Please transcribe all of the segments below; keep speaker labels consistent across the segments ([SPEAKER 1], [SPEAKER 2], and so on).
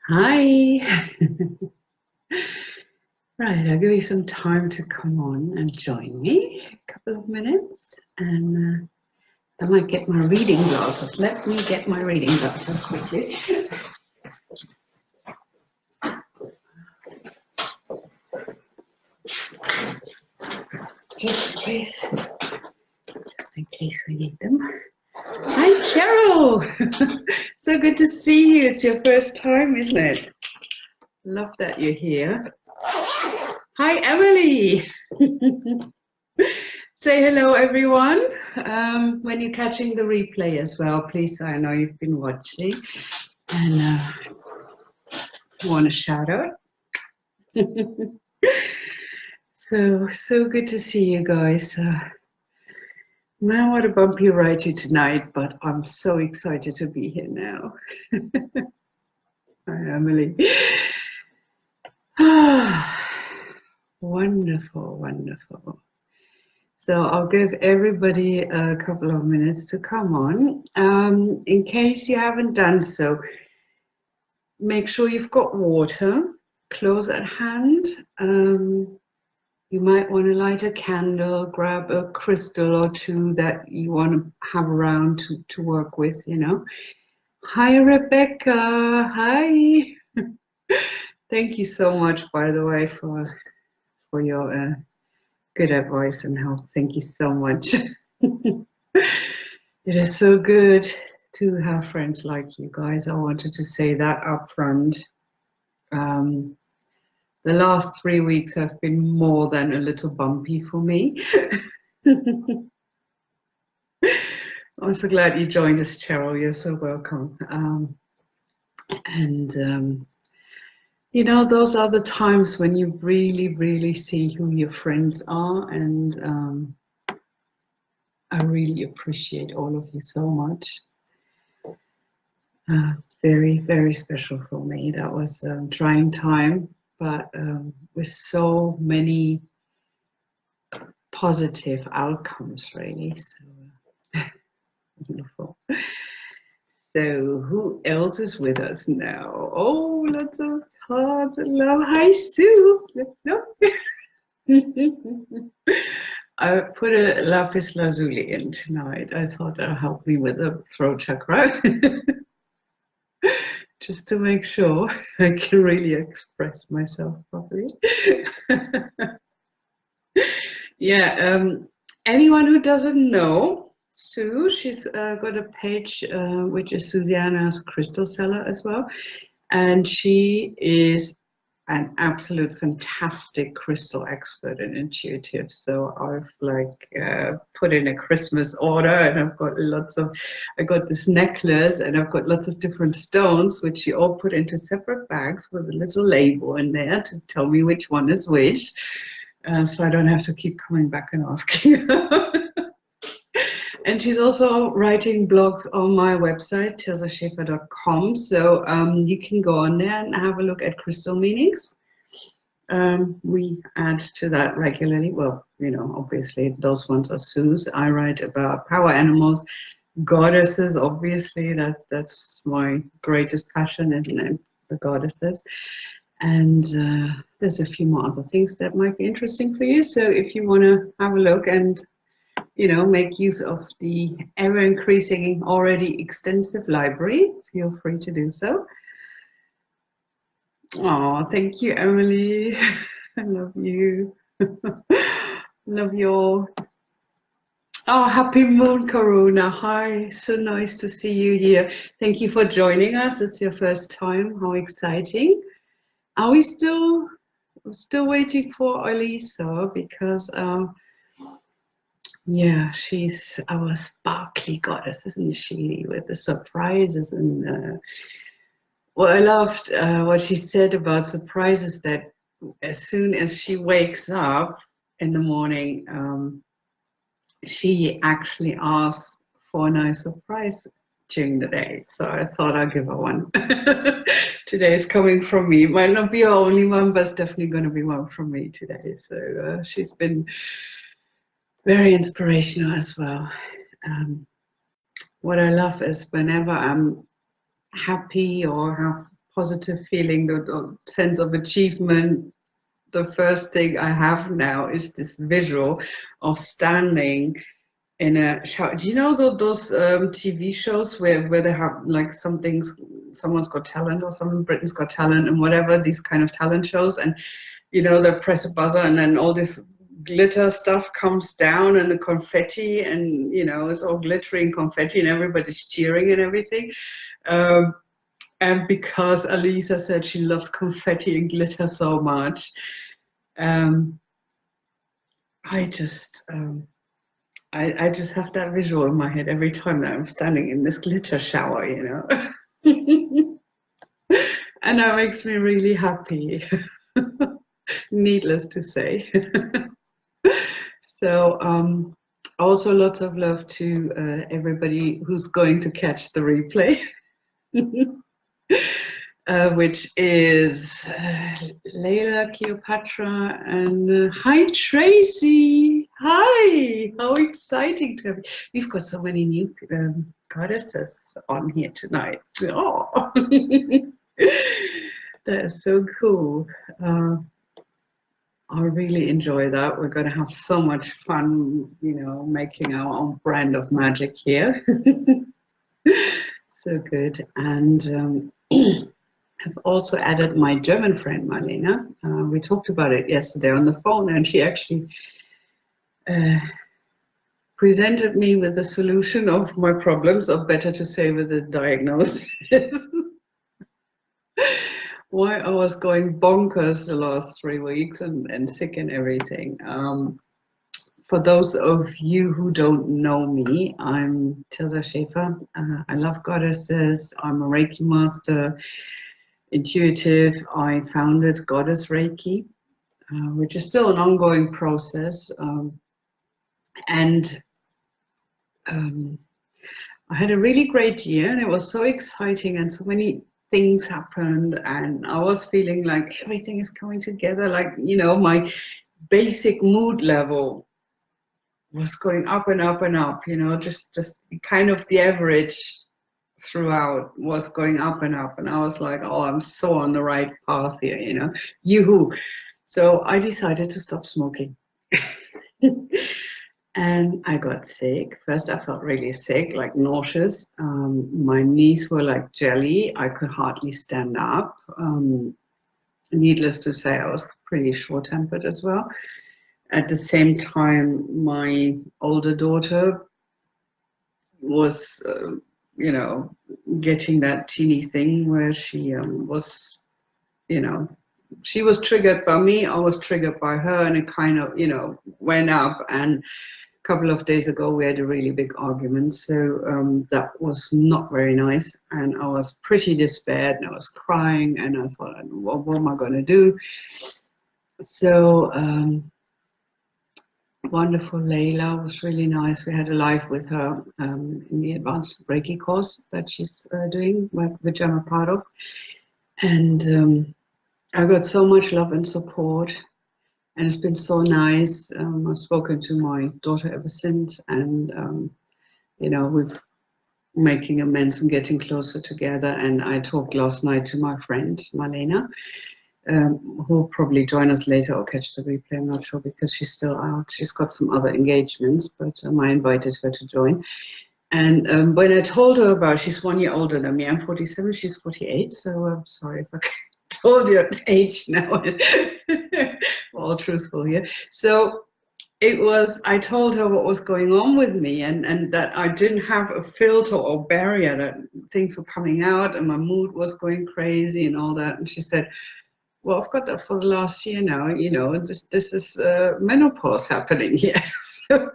[SPEAKER 1] Hi. Right, I'll give you some time to come on and join me. A couple of minutes, and I might get my reading glasses. Let me get my reading glasses quickly. Just in case we need them. Hi, Cheryl. So good to see you. It's your first time, isn't it? Love that you're here. Hi, Emily. Say hello, everyone. When you're catching the replay as well, please, I know you've been watching. And want to shout out. So good to see you guys. Man, what a bumpy ride tonight, but I'm so excited to be here now. Hi, Emily. Wonderful, wonderful. So I'll give everybody a couple of minutes to come on. In case you haven't done so, make sure you've got water close at hand. You might want to light a candle, grab a crystal or two that you want to have around to work with, you know. Hi, Rebecca. Hi. Thank you so much, by the way, for your good advice and help. Thank you so much. It is so good to have friends like you guys. I wanted to say that up front. The last 3 weeks have been more than a little bumpy for me. I'm so glad you joined us, Cheryl. You're so welcome. You know, those are the times when you really, really see who your friends are. And I really appreciate all of you so much. Very, very special for me. That was a trying time, but with so many positive outcomes, really. So wonderful. So who else is with us now? Oh, lots of hearts and love. Hi, Sue. No. I put a lapis lazuli in tonight. I thought that'll help me with the throat chakra. Just to make sure I can really express myself properly. Yeah, anyone who doesn't know Sue, she's got a page which is Susanna's Crystal Seller as well, and she is an absolute fantastic crystal expert and intuitive. So I've put in a Christmas order, and I got this necklace, and I've got lots of different stones, which you all put into separate bags with a little label in there to tell me which one is which. So I don't have to keep coming back and asking. And she's also writing blogs on my website, tirzaschaefer.com. So you can go on there and have a look at crystal meanings. We add to that regularly. Well, you know, obviously those ones are Sue's. I write about power animals, goddesses, obviously. That's my greatest passion, isn't it? The goddesses. And there's a few more other things that might be interesting for you. So if you want to have a look and, you know, make use of the ever-increasing, already extensive library, feel free to do so. Oh, thank you, Emily. I love you. Love you all. Oh, happy moon, Karuna. Hi, so nice to see you here. Thank you for joining us. It's your first time. How exciting. Are we still waiting for Elisa? Because yeah, she's our sparkly goddess, isn't she, with the surprises. And well, I loved what she said about surprises, that as soon as she wakes up in the morning, she actually asks for a nice surprise during the day. So I thought I'd give her one. Today is coming from me. Might not be her only one, but it's definitely going to be one from me today. So she's been very inspirational as well. What I love is whenever I'm happy or have positive feeling, the sense of achievement. The first thing I have now is this visual of standing in a shower. Do you know those TV shows where they have like someone's got talent or something, Britain's Got Talent and whatever, these kind of talent shows, and you know, they press a buzzer and then all this glitter stuff comes down and the confetti, and you know, it's all glittering confetti and everybody's cheering and everything. And because Alisa said she loves confetti and glitter so much, I just have that visual in my head every time that I'm standing in this glitter shower, you know. And that makes me really happy, needless to say. So also lots of love to everybody who's going to catch the replay. Which is Layla, Cleopatra, and hi Tracy. Hi, how exciting to have you. We've got so many new goddesses on here tonight. Oh, that is so cool. I really enjoy that. We're going to have so much fun, you know, making our own brand of magic here. So good. And I've also added my German friend Marlena. We talked about it yesterday on the phone, and she actually presented me with the solution of my problems, or better to say, with a diagnosis. Why I was going bonkers the last 3 weeks and sick and everything. For those of you who don't know me, I'm Tirza Schaefer. I love goddesses. I'm a Reiki master, intuitive. I founded Goddess Reiki, which is still an ongoing process. And I had a really great year, and it was so exciting, and so many things happened, and I was feeling like everything is coming together. Like, you know, my basic mood level was going up and up and up, you know, just kind of the average throughout was going up and up, and I was like, oh, I'm so on the right path here, you know, yoo-hoo. So I decided to stop smoking. And I got sick. First I felt really sick, like nauseous. My knees were like jelly. I could hardly stand up. Needless to say, I was pretty short-tempered as well. At the same time, my older daughter was you know, getting that teeny thing where she was, you know, she was triggered by me, I was triggered by her, and it kind of, you know, went up. And a couple of days ago we had a really big argument, so that was not very nice, and I was pretty despaired, and I was crying, and I thought, well, what am I going to do? So wonderful Layla was really nice. We had a live with her in the advanced Reiki course that she's doing, which I'm a part of. And I got so much love and support, and it's been so nice. I've spoken to my daughter ever since, and you know, we're making amends and getting closer together. And I talked last night to my friend Marlena, who'll probably join us later or catch the replay, I'm not sure, because she's still out. She's got some other engagements, but I invited her to join. And when I told her about, she's 1 year older than me, I'm 47, she's 48, so I'm sorry if I told you at age now. We're all truthful here. So it was, I told her what was going on with me, and that I didn't have a filter or barrier, that things were coming out and my mood was going crazy and all that. And she said, well, I've got that for the last year now, you know, this is menopause happening here. So,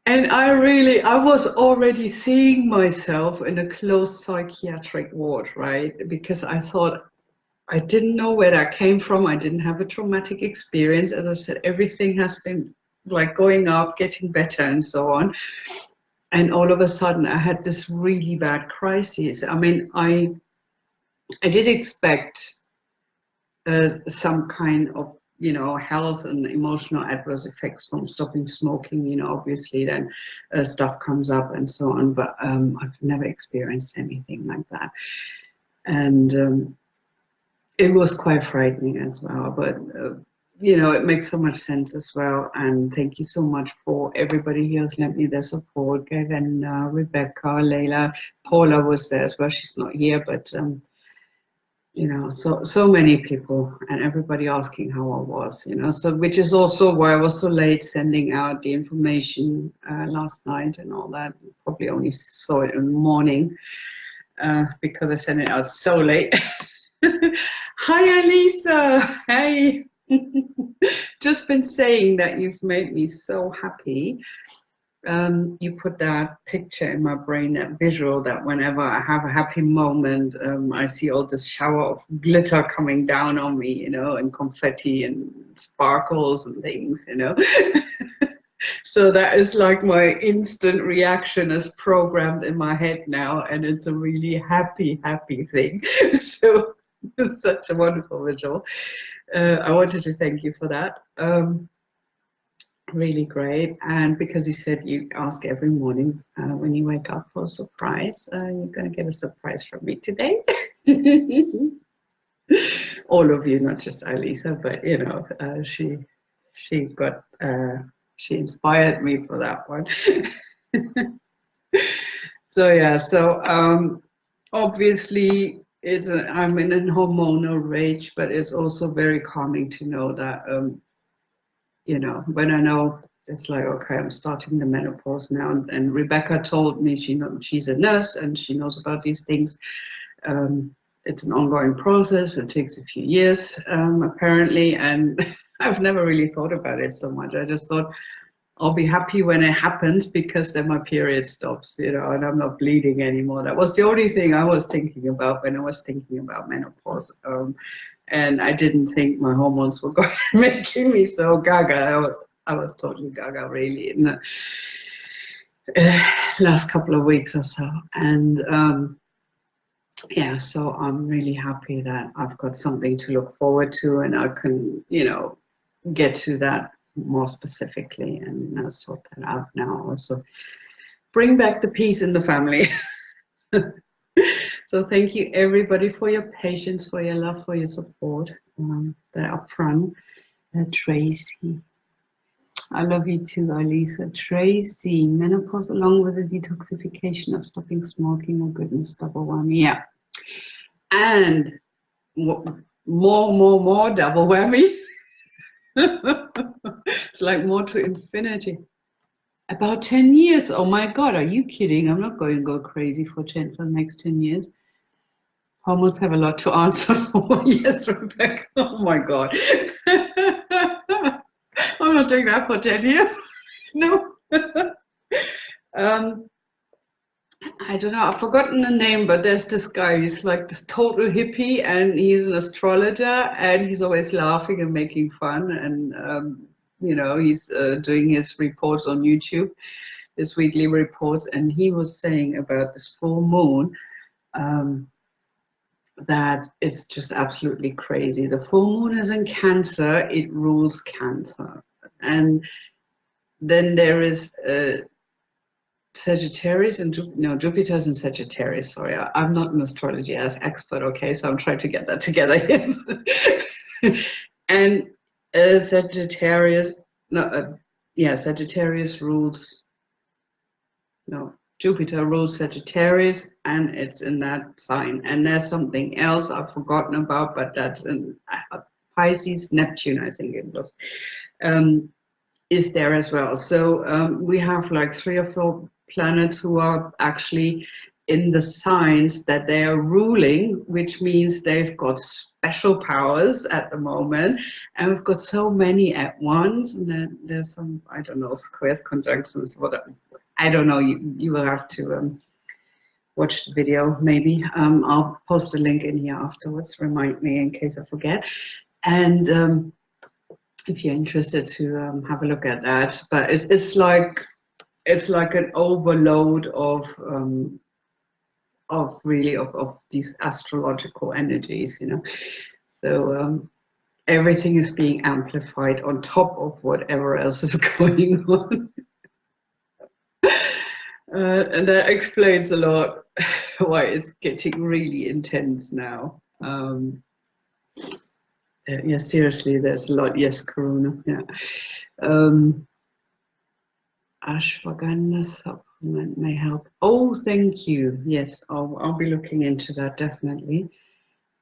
[SPEAKER 1] and I was already seeing myself in a closed psychiatric ward, right? Because I thought, I didn't know where that came from. I didn't have a traumatic experience. As I said, everything has been like going up, getting better, and so on. And all of a sudden I had this really bad crisis. I mean, I did expect some kind of you know, health and emotional adverse effects from stopping smoking, you know, obviously then stuff comes up and so on, but I've never experienced anything like that. And it was quite frightening as well, but you know, it makes so much sense as well. And thank you so much for everybody who has lent me their support. Gavin, Rebecca, Layla, Paula was there as well. She's not here, but you know, so many people and everybody asking how I was, you know, so which is also why I was so late sending out the information last night and all that. Probably only saw it in the morning because I sent it out so late. Hi, Elisa. Hey. Just been saying that you've made me so happy. You put that picture in my brain, that visual, that whenever I have a happy moment, I see all this shower of glitter coming down on me, you know, and confetti and sparkles and things, you know. So that is like my instant reaction is programmed in my head now, and it's a really happy thing. So it's such a wonderful visual. I wanted to thank you for that. Really great. And because you said you ask every morning when you wake up for a surprise, you're going to get a surprise from me today. All of you, not just Elisa, but you know, she inspired me for that one. So yeah, so obviously I'm in a hormonal rage, but it's also very calming to know that you know, when I know it's like, okay, I'm starting the menopause now, and Rebecca told me she's a nurse and she knows about these things. It's an ongoing process. It takes a few years, apparently, and I've never really thought about it so much. I just thought I'll be happy when it happens because then my period stops, you know, and I'm not bleeding anymore. That was the only thing I was thinking about when I was thinking about menopause. And I didn't think my hormones were going making me so gaga. I was totally gaga really in the last couple of weeks or so. And yeah, so I'm really happy that I've got something to look forward to, and I can, you know, get to that more specifically and sort that out now. Also bring back the peace in the family. So thank you everybody for your patience, for your love, for your support. They're up front. Tracy, I love you too, Elisa. Tracy, menopause along with the detoxification of stopping smoking, oh goodness, double whammy. Yeah, and more double whammy. It's like more to infinity. About 10 years. Oh my God, are you kidding? I'm not going to go crazy for the next 10 years. Hormones have a lot to answer for. Yes, Rebecca. Oh my God. I'm not doing that for 10 years. No. I don't know, I've forgotten the name, but there's this guy, he's like this total hippie, and he's an astrologer, and he's always laughing and making fun, and you know, he's doing his reports on YouTube, his weekly reports, and he was saying about this full moon that it's just absolutely crazy. The full moon is in Cancer, it rules Cancer, and then there is Sagittarius and Jupiter's in Sagittarius. Sorry, I'm not an astrology as expert. Okay, so I'm trying to get that together. Yes. And Sagittarius, Sagittarius rules. No, Jupiter rules Sagittarius, and it's in that sign. And there's something else I've forgotten about, but that's in Pisces, Neptune, I think it was, is there as well. So we have like 3 or 4 planets who are actually in the signs that they are ruling, which means they've got special powers at the moment, and we've got so many at once, and then there's some, I don't know, squares, conjunctions, whatever. I don't know, you will have to watch the video maybe. I'll post a link in here afterwards, remind me in case I forget. And if you're interested to have a look at that, but it's like an overload of these astrological energies, you know. So everything is being amplified on top of whatever else is going on. And that explains a lot why it's getting really intense now. Yeah, seriously, there's a lot. Yes, Corona. Yeah. Ashwagandha supplement may help. Oh, thank you. Yes, I'll be looking into that definitely.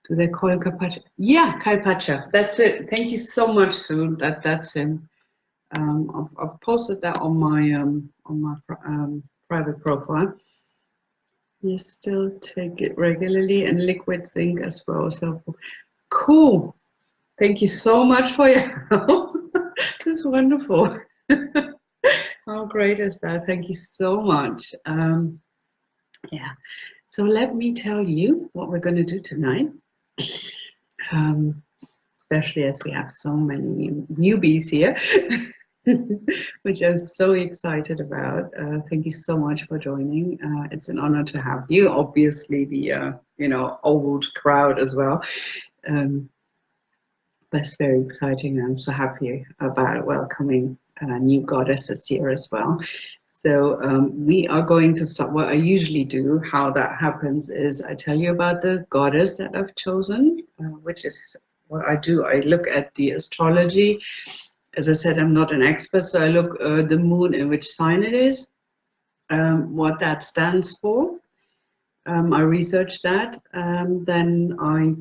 [SPEAKER 1] Do they call it Kaipacha? Yeah, Kaipacha. That's it. Thank you so much, Sue. That's him. I've posted that on my private profile. You still take it regularly, and liquid zinc as well. So cool. Thank you so much for your help. That's wonderful. How great is that? Thank you so much. Yeah. So let me tell you what we're going to do tonight. Especially as we have so many newbies here, which I'm so excited about. Thank you so much for joining. It's an honor to have you. Obviously, the old crowd as well. That's very exciting. I'm so happy about welcoming new goddesses here as well. So we are going to start. What I usually do, how that happens, is I tell you about the goddess that I've chosen, which is what I do. I look at the astrology. As I said, I'm not an expert, so I look the moon in which sign it is, what that stands for. I research that, then I,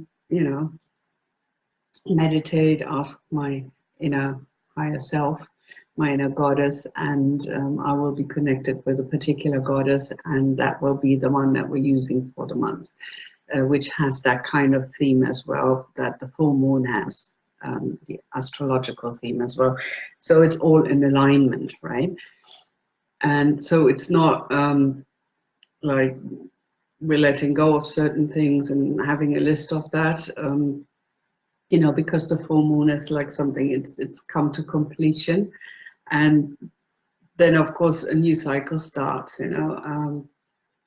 [SPEAKER 1] meditate, ask my inner higher self, my inner goddess, and I will be connected with a particular goddess, and that will be the one that we're using for the month, which has that kind of theme as well that the full moon has, the astrological theme as well. So it's all in alignment, right? And so it's not like we're letting go of certain things and having a list of that. Because the full moon is like something, it's come to completion, and then of course a new cycle starts,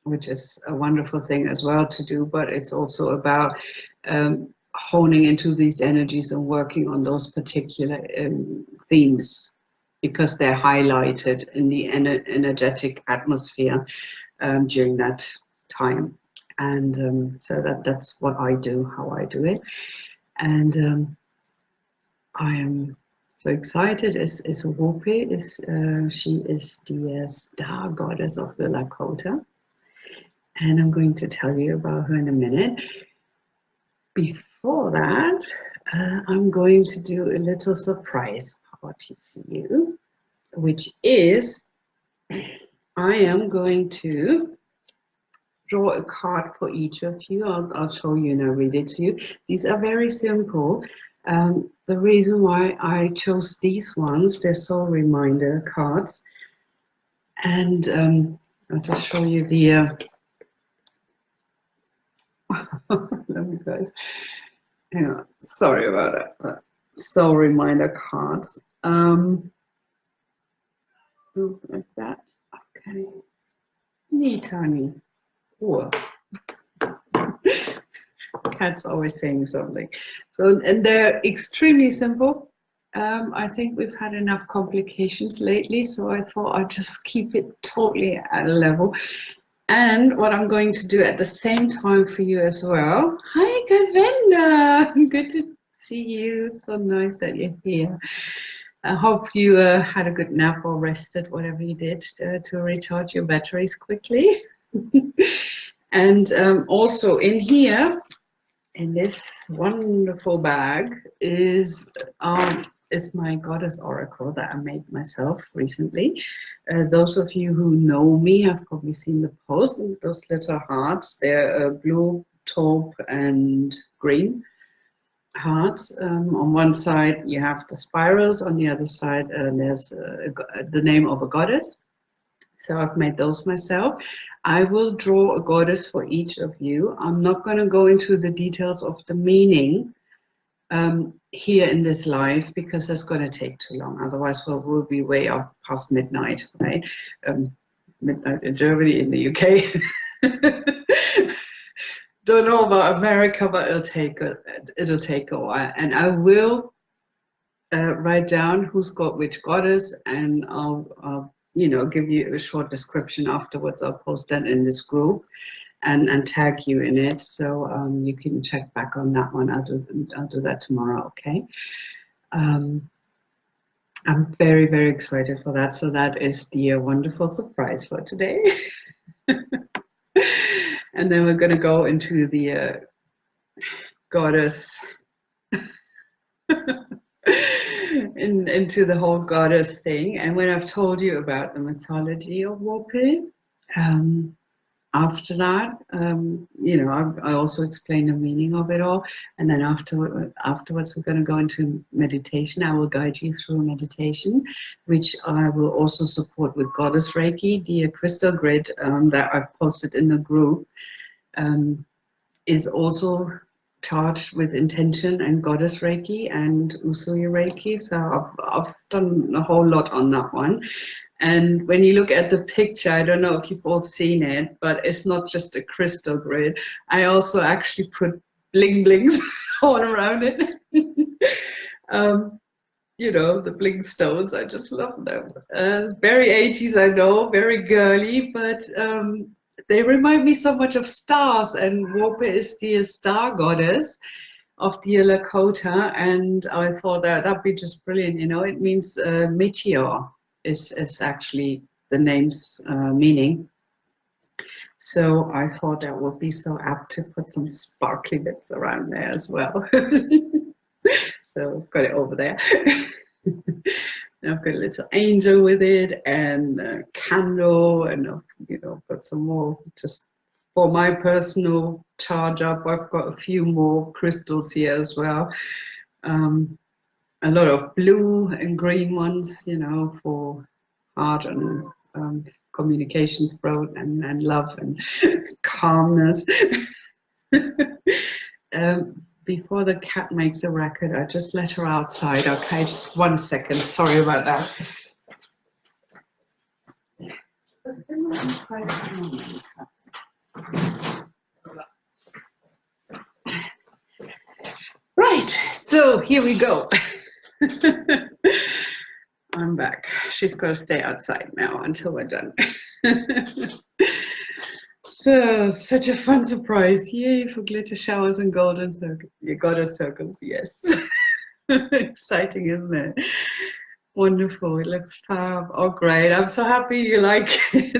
[SPEAKER 1] which is a wonderful thing as well to do, but it's also about honing into these energies and working on those particular themes, because they're highlighted in the energetic atmosphere during that time. And so that's what I do, how I do it. And I am so excited. Is Wohpe, she is the star goddess of the Lakota, and I'm going to tell you about her in a minute. Before that, I'm going to do a little surprise party for you, which is I am going to draw a card for each of you. I'll show you and I'll read it to you. These are very simple. The reason why I chose these ones, they're soul reminder cards. And I'll just show you the let me guys, hang on, sorry about that. Soul reminder cards. Like that. Okay. Neat, honey. Whoa. Cat's always saying something. So, and they're extremely simple. I think we've had enough complications lately, so I thought I'd just keep it totally at a level. And what I'm going to do at the same time for you as well. Hi, Govinda. Good to see you. So nice that you're here. I hope you had a good nap or rested, whatever you did, to recharge your batteries quickly. And also in here, in this wonderful bag, is my goddess oracle that I made myself recently. Those of you who know me have probably seen the post. Those little hearts, they're blue, taupe, and green hearts. On one side you have the spirals, on the other side there's the name of a goddess. So I've made those myself. I will draw a goddess for each of you. I'm not going to go into the details of the meaning here in this live, because that's going to take too long. Otherwise we'll be way up past midnight, right? Midnight in Germany, in the UK. Don't know about America, but it'll take a while. And I will write down who's got which goddess, and I'll you know, give you a short description afterwards. I'll post that in this group and tag you in it, so you can check back on that one. I'll do that tomorrow. Okay. I'm very, very excited for that. So that is the wonderful surprise for today. And then we're going to go into the goddess, into the whole goddess thing. And when I've told you about the mythology of Wohpe, after that, you know, I also explain the meaning of it all. And then afterwards, we're going to go into meditation. I will guide you through meditation, which I will also support with Goddess Reiki. The crystal grid that I've posted in the group is also charged with intention and Goddess Reiki and Usui Reiki. So I've done a whole lot on that one. And when you look at the picture, I don't know if you've all seen it, but it's not just a crystal grid. I also actually put bling blings all around it. You know, the bling stones, I just love them. It's very 80s, I know, very girly, but they remind me so much of stars, and Wohpe is the star goddess of the Lakota, and I thought that'd be just brilliant. You know, it means meteor is actually the name's meaning. So I thought that would be so apt to put some sparkly bits around there as well. So got it over there. I've got a little angel with it, and a candle, and you know, got some more just for my personal charge up. I've got a few more crystals here as well. A lot of blue and green ones, you know, for heart and communication, throat, and love and calmness. Before the cat makes a racket, I just let her outside. Okay, just 1 second. Sorry about that. Right, so here we go. I'm back. She's got to stay outside now until we're done. So, such a fun surprise. Yay for glitter showers and golden circles. You goddess circles, yes. Exciting, isn't it? Wonderful. It looks fab. Oh, great. I'm so happy you like it.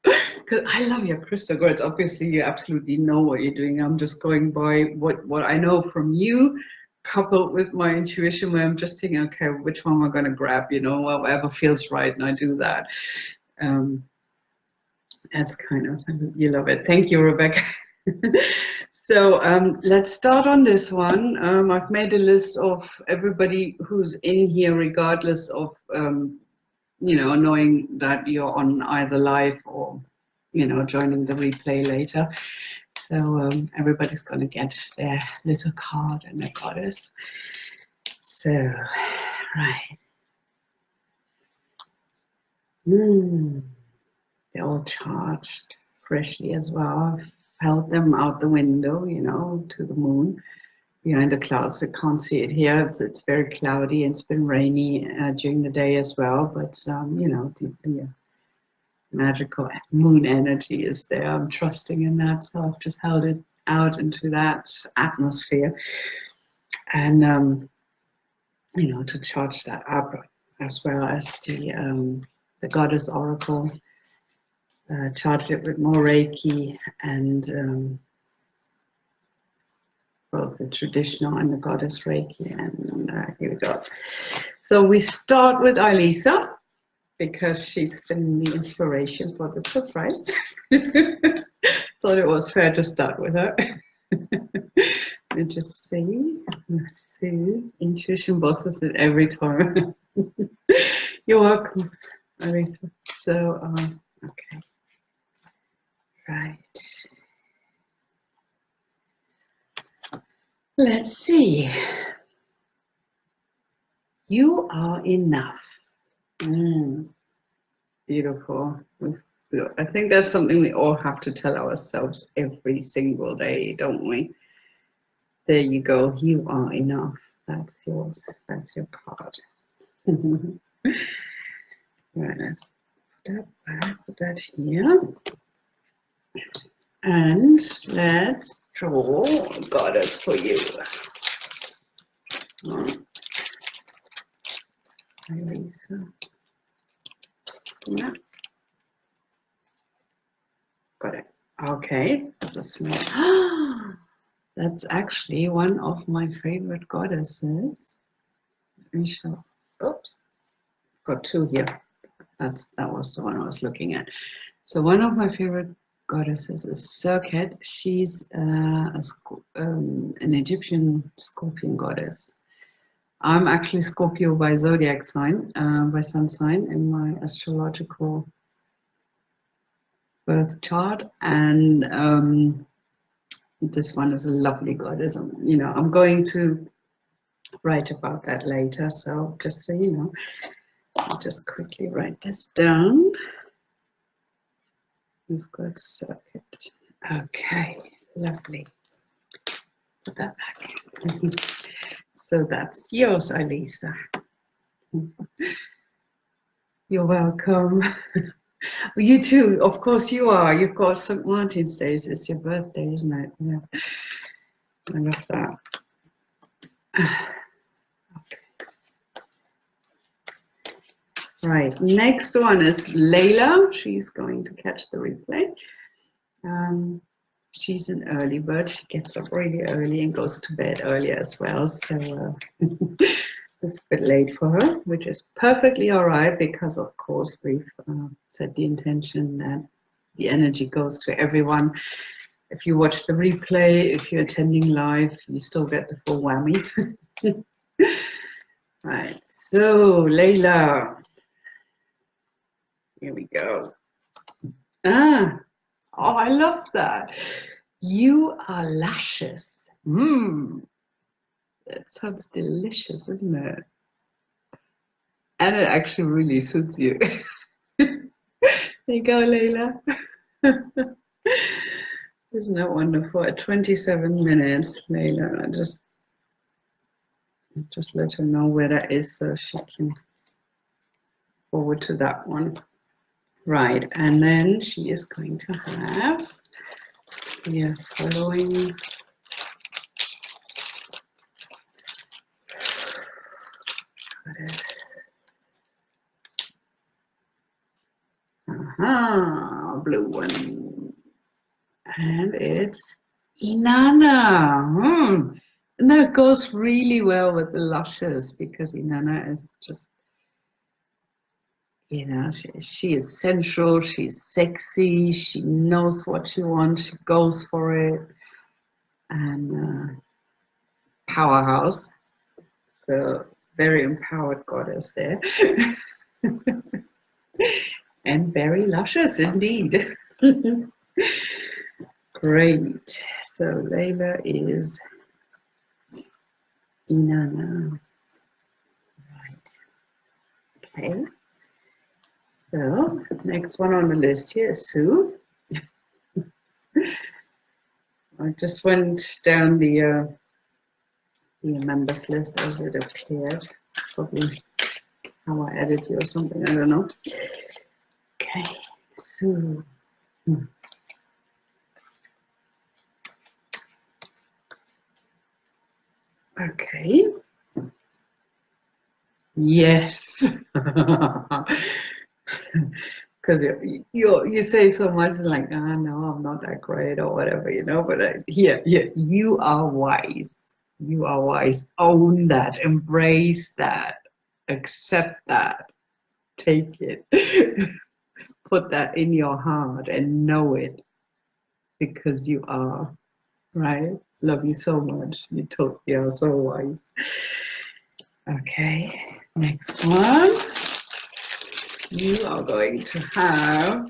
[SPEAKER 1] Because I love your crystal grids. Obviously, you absolutely know what you're doing. I'm just going by what I know from you, coupled with my intuition, where I'm just thinking, okay, which one am I going to grab? You know, whatever feels right, and I do that. That's kind of, you love it. Thank you, Rebecca. So let's start on this one. I've made a list of everybody who's in here, regardless of, you know, knowing that you're on either live or, you know, joining the replay later. So everybody's going to get their little card and their goddess. So, right. They're all charged freshly as well. I've held them out the window, you know, to the moon behind the clouds. I can't see it here. It's very cloudy, and it's been rainy during the day as well. But, you know, the magical moon energy is there. I'm trusting in that. So I've just held it out into that atmosphere. And, you know, to charge that up, as well as the Goddess Oracle. Charged it with more Reiki and both the traditional and the Goddess Reiki. And here we go. So we start with Alisa, because she's been the inspiration for the surprise. Thought it was fair to start with her. Let me just see. Let's see. Intuition bosses it every time. You're welcome, Alisa. So, okay. Right. Let's see. You are enough. Beautiful. I think that's something we all have to tell ourselves every single day, don't we? There you go. You are enough. That's yours. That's your card. Right, let's put that back, put that here. And let's draw a goddess for you. Lisa. Yeah. Got it. Okay, that's a small. That's actually one of my favorite goddesses. We shall. Oops, got two here. That was the one I was looking at. So one of my favorite goddesses is Serket. She's an Egyptian scorpion goddess. I'm actually Scorpio by zodiac sign, by sun sign in my astrological birth chart, and this one is a lovely goddess. I'm going to write about that later. So just so you know, I'll just quickly write this down. We've got Serket. Okay, lovely. Put that back. So that's yours, Elisa. You're welcome. You too, of course you are. You've got St. Martin's Day. It's your birthday, isn't it? Yeah. I love that. Okay. Right, next one is Layla. She's going to catch the replay. She's an early bird. She gets up really early and goes to bed early as well. So it's a bit late for her, which is perfectly all right because, of course, we've set the intention that the energy goes to everyone. If you watch the replay, if you're attending live, you still get the full whammy. Right, so Layla, here we go. Oh, I love that. You are luscious. That sounds delicious, isn't it? And it actually really suits you. There you go, Layla. Isn't that wonderful? At 27 minutes, Layla, I just let her know where that is so she can forward to that one. Right, and then she is going to have the following. Blue one. And it's Inanna. And that goes really well with the luscious because Inanna is just, she is sensual, she's sexy, she knows what she wants, she goes for it. And powerhouse. So very empowered goddess there. And very luscious indeed. Great. So Layla is Inanna. Right. Okay. So next one on the list here is Sue. I just went down the members list as it appeared. Probably how I added you or something, I don't know. Okay, Sue. Okay. Yes. Because you say so much like, no, I'm not that great or whatever, but here, you are wise. You are wise. Own that. Embrace that. Accept that. Take it. Put that in your heart and know it because you are, right? Love you so much. You are so wise. Okay, next one. You are going to have,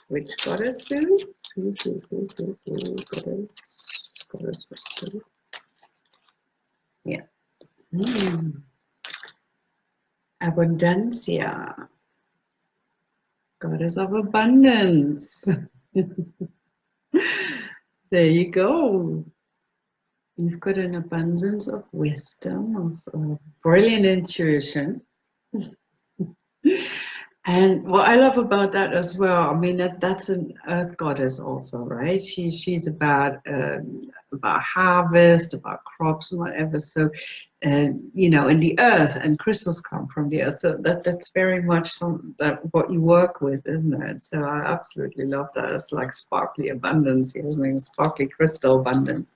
[SPEAKER 1] which goddess, Sue? Sue, goddess, Sue. Yeah. Abundancia. Goddess of abundance. There you go. You've got an abundance of wisdom, of brilliant intuition. And what I love about that as well, I mean, that's an earth goddess also, right? She's about harvest, about crops and whatever. So, you know, in the earth, and crystals come from the earth. So that's very much what you work with, isn't it? So I absolutely love that. It's like sparkly abundance, isn't it? Sparkly crystal abundance.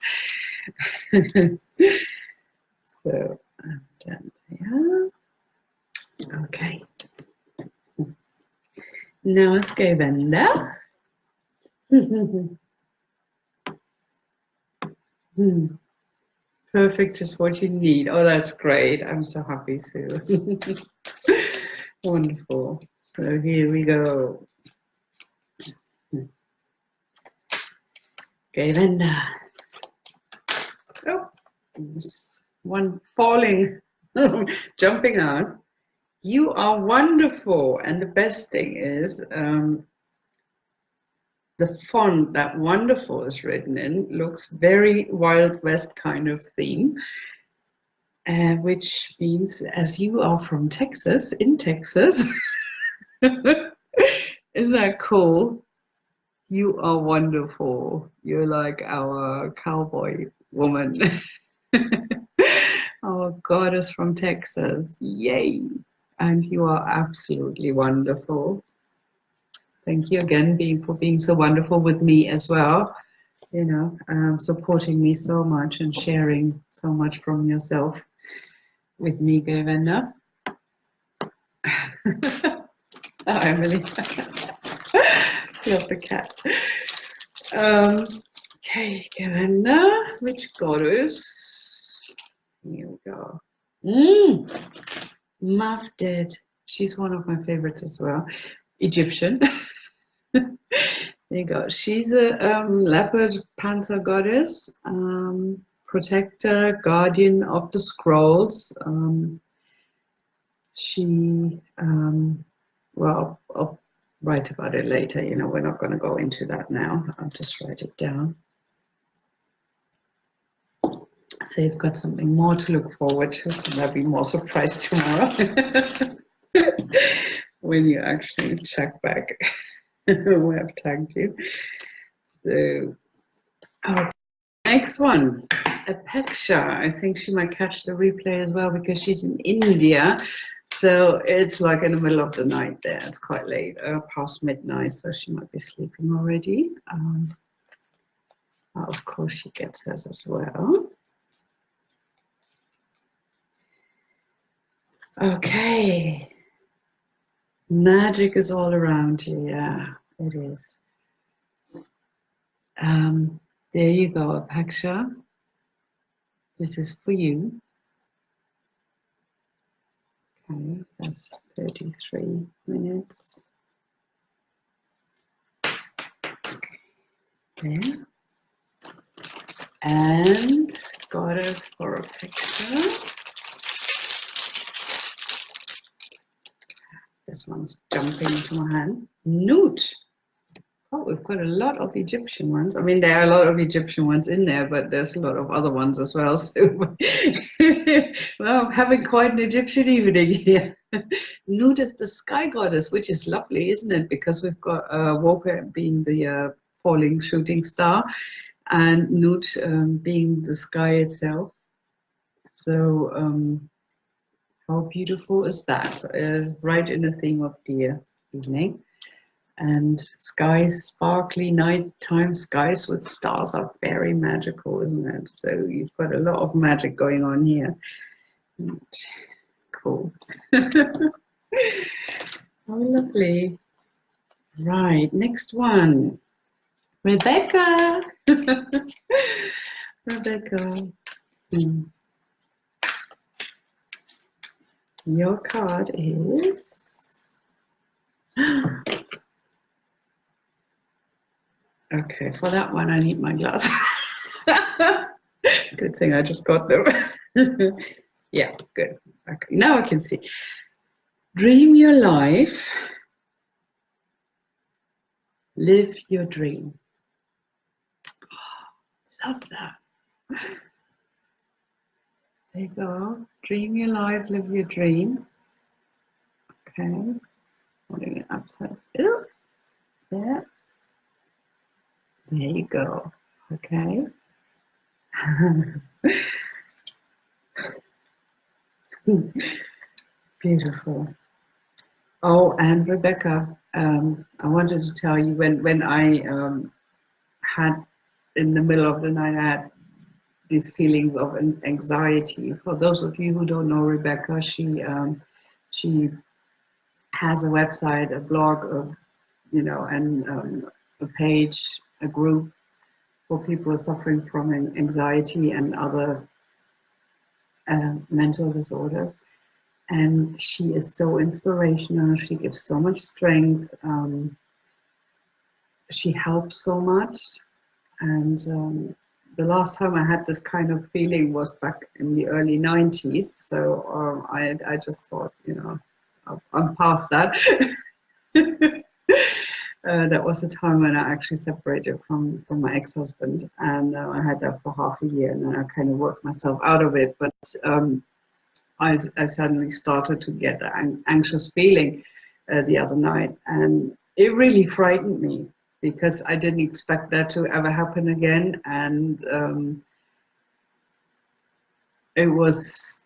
[SPEAKER 1] So, yeah. Okay. Now let's go vända. Perfect is what you need. Oh, that's great. I'm so happy, Sue. Wonderful. So here we go. Okay, vända. Oh, this one falling, jumping out. You are wonderful. And the best thing is, the font that wonderful is written in looks very Wild West kind of theme, which means, as you are from Texas, in Texas, isn't that cool? You are wonderful. You're like our cowboy woman. Our goddess from Texas. Yay! And you are absolutely wonderful. Thank you again for being so wonderful with me as well. You know, supporting me so much and sharing so much from yourself with me, Govender. Oh, Emily. Love the cat. Okay, Govender, which goddess? Here we go. Mafded. She's one of my favorites as well. Egyptian. There you go. She's a leopard panther goddess, protector, guardian of the scrolls. Well, I'll write about it later. You know, we're not going to go into that now. I'll just write it down. So you've got something more to look forward to. So there'll be more surprise tomorrow when you actually check back. We have tagged you. So, next one, Apeksha. I think she might catch the replay as well because she's in India. So it's like in the middle of the night there. It's quite late, past midnight. So she might be sleeping already. Of course, she gets hers as well. Okay. Magic is all around you. Yeah, it is. There you go, Apeksha. This is for you. Okay, that's 33 minutes. Okay. And Goddess for Apeksha. This one's jumping into my hand. Newt. Oh, we've got a lot of Egyptian ones. I mean, there are a lot of Egyptian ones in there, but there's a lot of other ones as well. So, well, I'm having quite an Egyptian evening here. Nut is the sky goddess, which is lovely, isn't it? Because we've got Wohpe being the falling shooting star, and Nut being the sky itself. So, how beautiful is that? Right in the theme of the evening. And skies, sparkly nighttime skies with stars are very magical, isn't it? So you've got a lot of magic going on here. Cool. Oh, lovely. Right, next one. Rebecca. Rebecca. Your card is... Okay, for that one I need my glasses. Good thing I just got them. Yeah, good. Okay, now I can see. Dream your life. Live your dream. Oh, love that. There you go. Dream your life, live your dream. Okay. Holding it upside. Ooh, there. There you go. Okay. Beautiful. Oh, and Rebecca, I wanted to tell you when I had in the middle of the night, I had these feelings of anxiety. For those of you who don't know Rebecca, she has a website, a blog, and a page, a group for people suffering from anxiety and other mental disorders. And she is so inspirational. She gives so much strength. She helps so much. And the last time I had this kind of feeling was back in the early 90s. So I just thought, I'm past that. That was the time when I actually separated from my ex-husband, and I had that for half a year, and then I kind of worked myself out of it. But I suddenly started to get an anxious feeling the other night, and it really frightened me because I didn't expect that to ever happen again, and it was,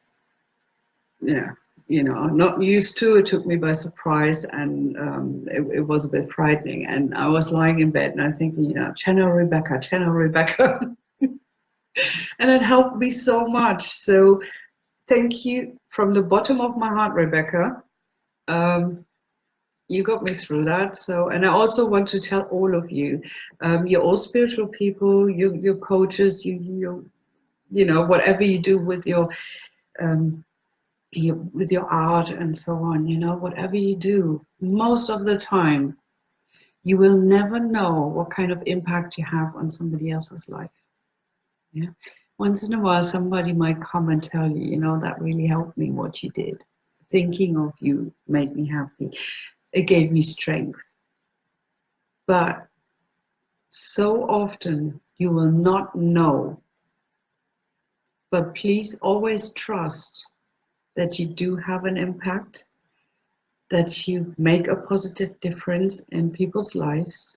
[SPEAKER 1] yeah, not used to. It took me by surprise, and it was a bit frightening. And I was lying in bed, and I was thinking, channel Rebecca, channel Rebecca, and it helped me so much. So thank you from the bottom of my heart, Rebecca. You got me through that. So, and I also want to tell all of you, you're all spiritual people. You're coaches. You whatever you do with with your art and so on. Whatever you do, most of the time, you will never know what kind of impact you have on somebody else's life. Yeah. Once in a while, somebody might come and tell you, that really helped me what you did. Thinking of you made me happy. It gave me strength. But so often you will not know. But please always trust that you do have an impact, that you make a positive difference in people's lives.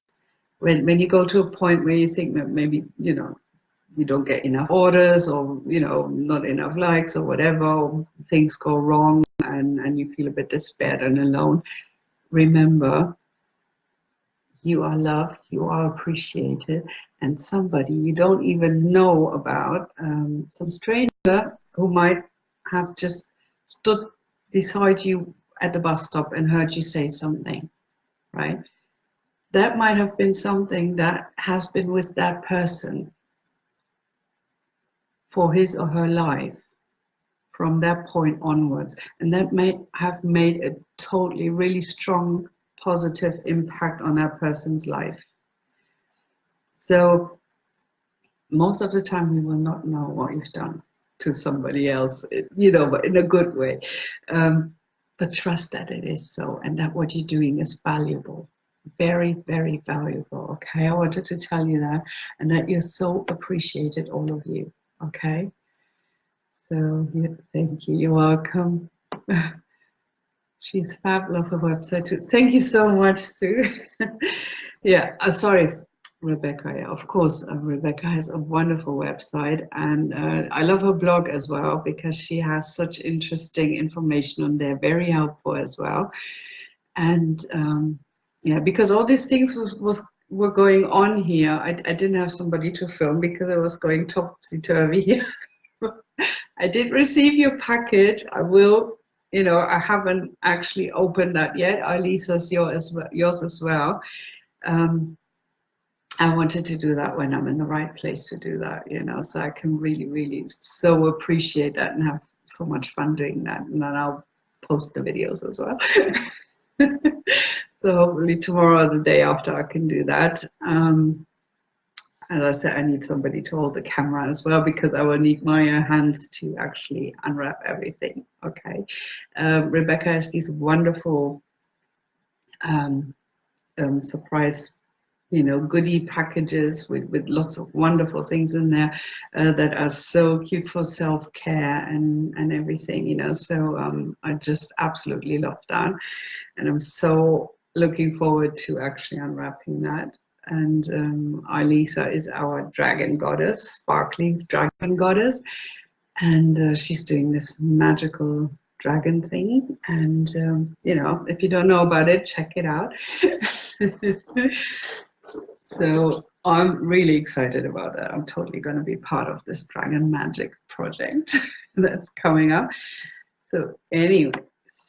[SPEAKER 1] When you go to a point where you think that maybe, you don't get enough orders, or not enough likes, or whatever, or things go wrong, and you feel a bit despaired and alone, remember, you are loved, you are appreciated, and somebody you don't even know about, some stranger who might have just stood beside you at the bus stop and heard you say something, right? That might have been something that has been with that person for his or her life from that point onwards, and that may have made a totally really strong positive impact on that person's life. So most of the time we will not know what you've done to somebody else, but in a good way, but trust that it is so, and that what you're doing is valuable, very, very valuable. Okay, I wanted to tell you that, and that you're so appreciated, all of you. Okay. So, yeah, thank you. You're welcome. She's fab. Love her website too. Thank you so much, Sue. Yeah, sorry, Rebecca. Yeah, of course, Rebecca has a wonderful website, and I love her blog as well because she has such interesting information on there, very helpful as well. And yeah, because all these things were going on here, I didn't have somebody to film because I was going topsy-turvy here. I did receive your package. I will, I haven't actually opened that yet. Lisa's yours as well. I wanted to do that when I'm in the right place to do that, so I can really, really so appreciate that and have so much fun doing that. And then I'll post the videos as well. So hopefully tomorrow or the day after I can do that. As I said, I need somebody to hold the camera as well because I will need my hands to actually unwrap everything. Okay. Rebecca has these wonderful surprise you know, goodie packages with lots of wonderful things in there that are so cute for self-care and everything, you know. So I just absolutely love that, and I'm so looking forward to actually unwrapping that. And Lisa is our dragon goddess, sparkly dragon goddess, and she's doing this magical dragon thing. And you know, if you don't know about it, check it out. So I'm really excited about that. I'm totally going to be part of this dragon magic project that's coming up. So anyway,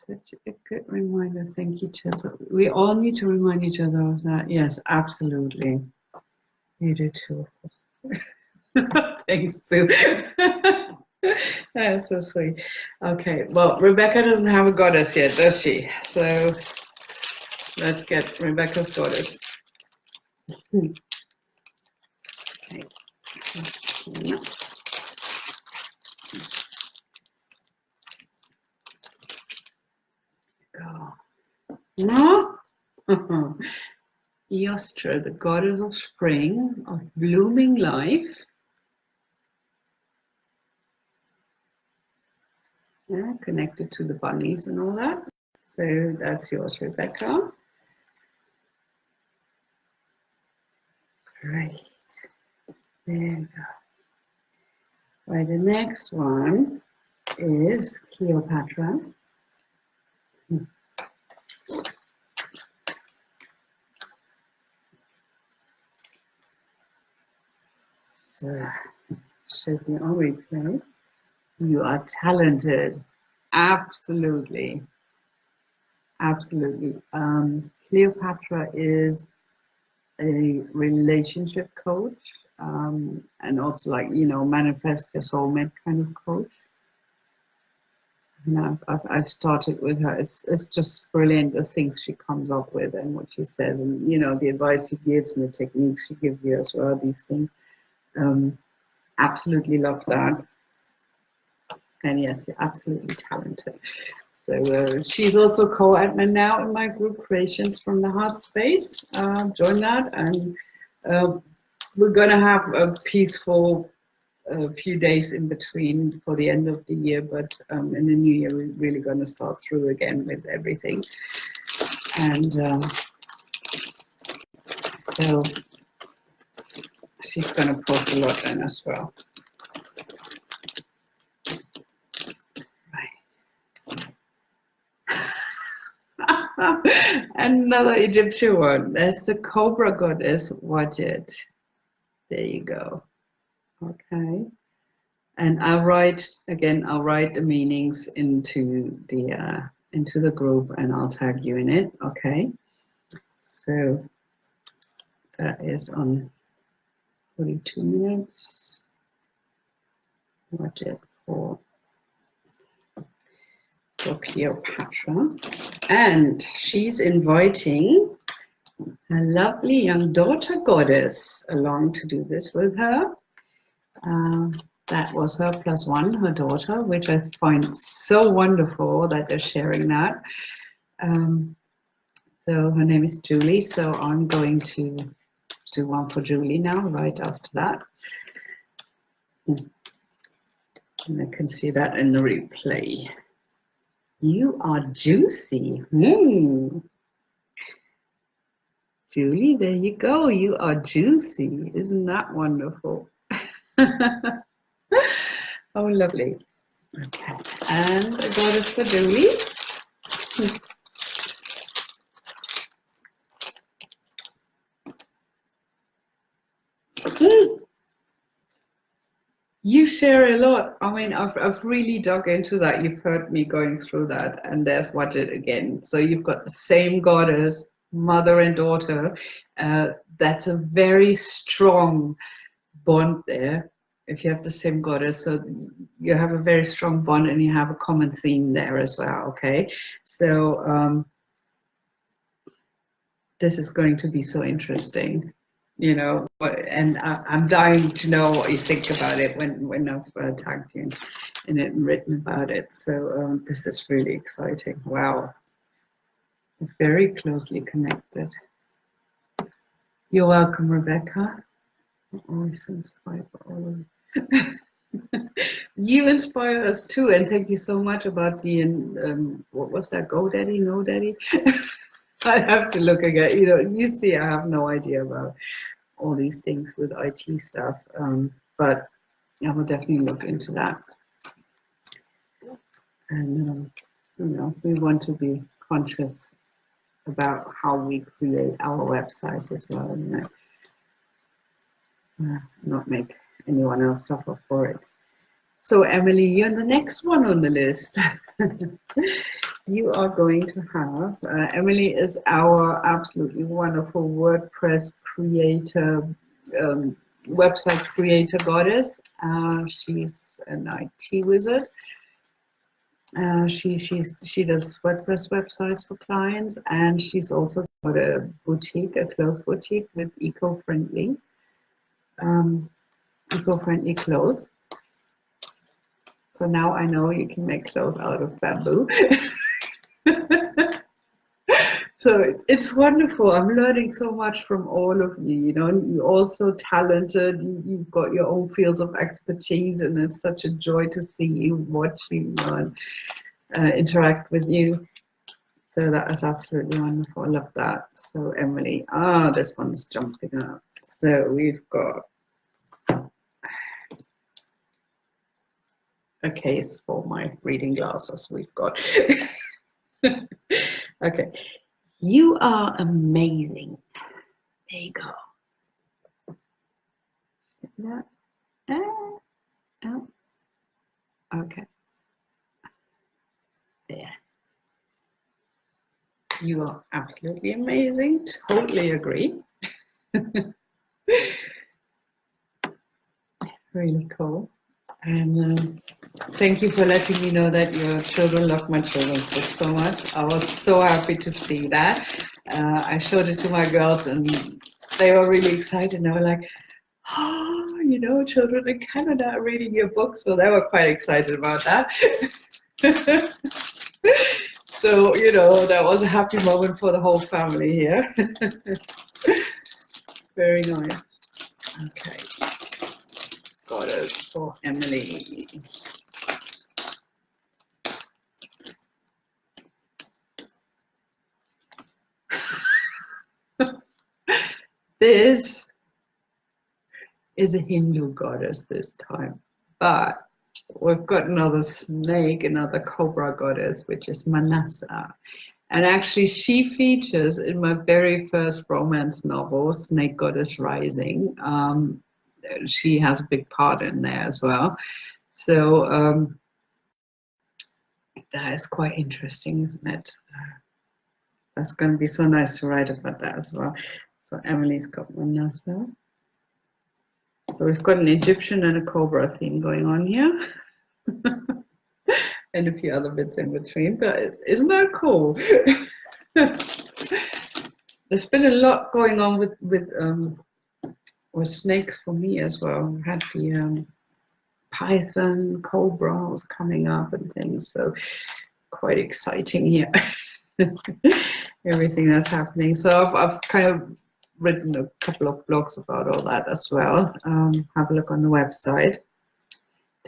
[SPEAKER 1] such a good reminder. Thank you, Tirza. We all need to remind each other of that. Yes, absolutely. You do too. Thanks, Sue. That's so sweet. Okay, well, Rebecca doesn't have a goddess yet, does she? So let's get Rebecca's goddess. Okay. Go. No. Eostra, the goddess of spring, of blooming life. Yeah, connected to the bunnies and all that. So that's yours, Rebecca. Great. There you go. Right, the next one is Cleopatra. So, should be on replay. You are talented. Absolutely. Absolutely. Cleopatra is a relationship coach, and also, like, you know, manifest your soulmate kind of coach. And I've started with her. It's just brilliant, the things she comes up with and what she says, and, you know, the advice she gives and the techniques she gives you as well, these things. Absolutely love that. And yes, you're absolutely talented. So she's also co-admin now in my group, Creations from the Heart Space. Join that, and we're going to have a peaceful few days in between for the end of the year, but in the new year we're really going to start through again with everything. And so she's going to post a lot then as well. Another Egyptian one. That's the Cobra goddess, Wadjet. There you go. Okay. And I'll write the meanings into the group, and I'll tag you in it. Okay. So that is on 42 minutes. Wadjet for Cleopatra, and she's inviting her lovely young daughter goddess along to do this with her. That was her +1, her daughter, which I find so wonderful that they're sharing that. So her name is Julie, so I'm going to do one for Julie now, right after that. And I can see that in the replay. You are juicy. Julie, there you go. You are juicy. Isn't that wonderful? Oh, lovely. Okay. And a goddess for Julie. You share a lot. I mean, I've really dug into that. You've heard me going through that, and there's Wadjet again. So you've got the same goddess, mother and daughter. That's a very strong bond there. If you have the same goddess, so you have a very strong bond, and you have a common theme there as well. Okay, so this is going to be so interesting. You know, and I'm dying to know what you think about it when I've tagged you in it and written about it. So this is really exciting. Wow, very closely connected. You're welcome, Rebecca. Always inspired by all of you. You inspire us too, and thank you so much about the what was that? Go Daddy, No Daddy. I have to look again. You know, you see, I have no idea about all these things with IT stuff, but I will definitely look into that. And you know, we want to be conscious about how we create our websites as well, you know, not make anyone else suffer for it. So Emily, you're the next one on the list. You are going to have, Emily is our absolutely wonderful WordPress creator, website creator goddess. She's an IT wizard. She does WordPress websites for clients, and she's also got a boutique, a clothes boutique with eco-friendly clothes. So now I know you can make clothes out of bamboo. So it's wonderful. I'm learning so much from all of you. You know, you're all so talented. You've got your own fields of expertise, and it's such a joy to see you, watch you, and interact with you. So that is absolutely wonderful. I love that. So Emily, this one's jumping up. So we've got a case for my reading glasses. We've got. Okay. You are amazing. There you go. Yeah. Oh. Okay. There. You are absolutely amazing. Totally agree. Really cool. And thank you for letting me know that your children love my children's book so much. I was so happy to see that. I showed it to my girls and they were really excited. They were like, oh, you know, children in Canada are reading your book. So they were quite excited about that. So, you know, that was a happy moment for the whole family here. Very nice. Okay. Goddess for Emily. This is a Hindu goddess this time, but we've got another snake, another cobra goddess, which is Manasa. And actually she features in my very first romance novel, Snake Goddess Rising. She has a big part in there as well. So that is quite interesting, isn't it? That's going to be so nice to write about that as well. So Emily's got Manasa. So we've got an Egyptian and a cobra theme going on here. And a few other bits in between, but isn't that cool? There's been a lot going on with snakes for me as well. We had the python, cobra was coming up and things, so quite exciting here. Everything that's happening. So I've kind of written a couple of blogs about all that as well. Have a look on the website.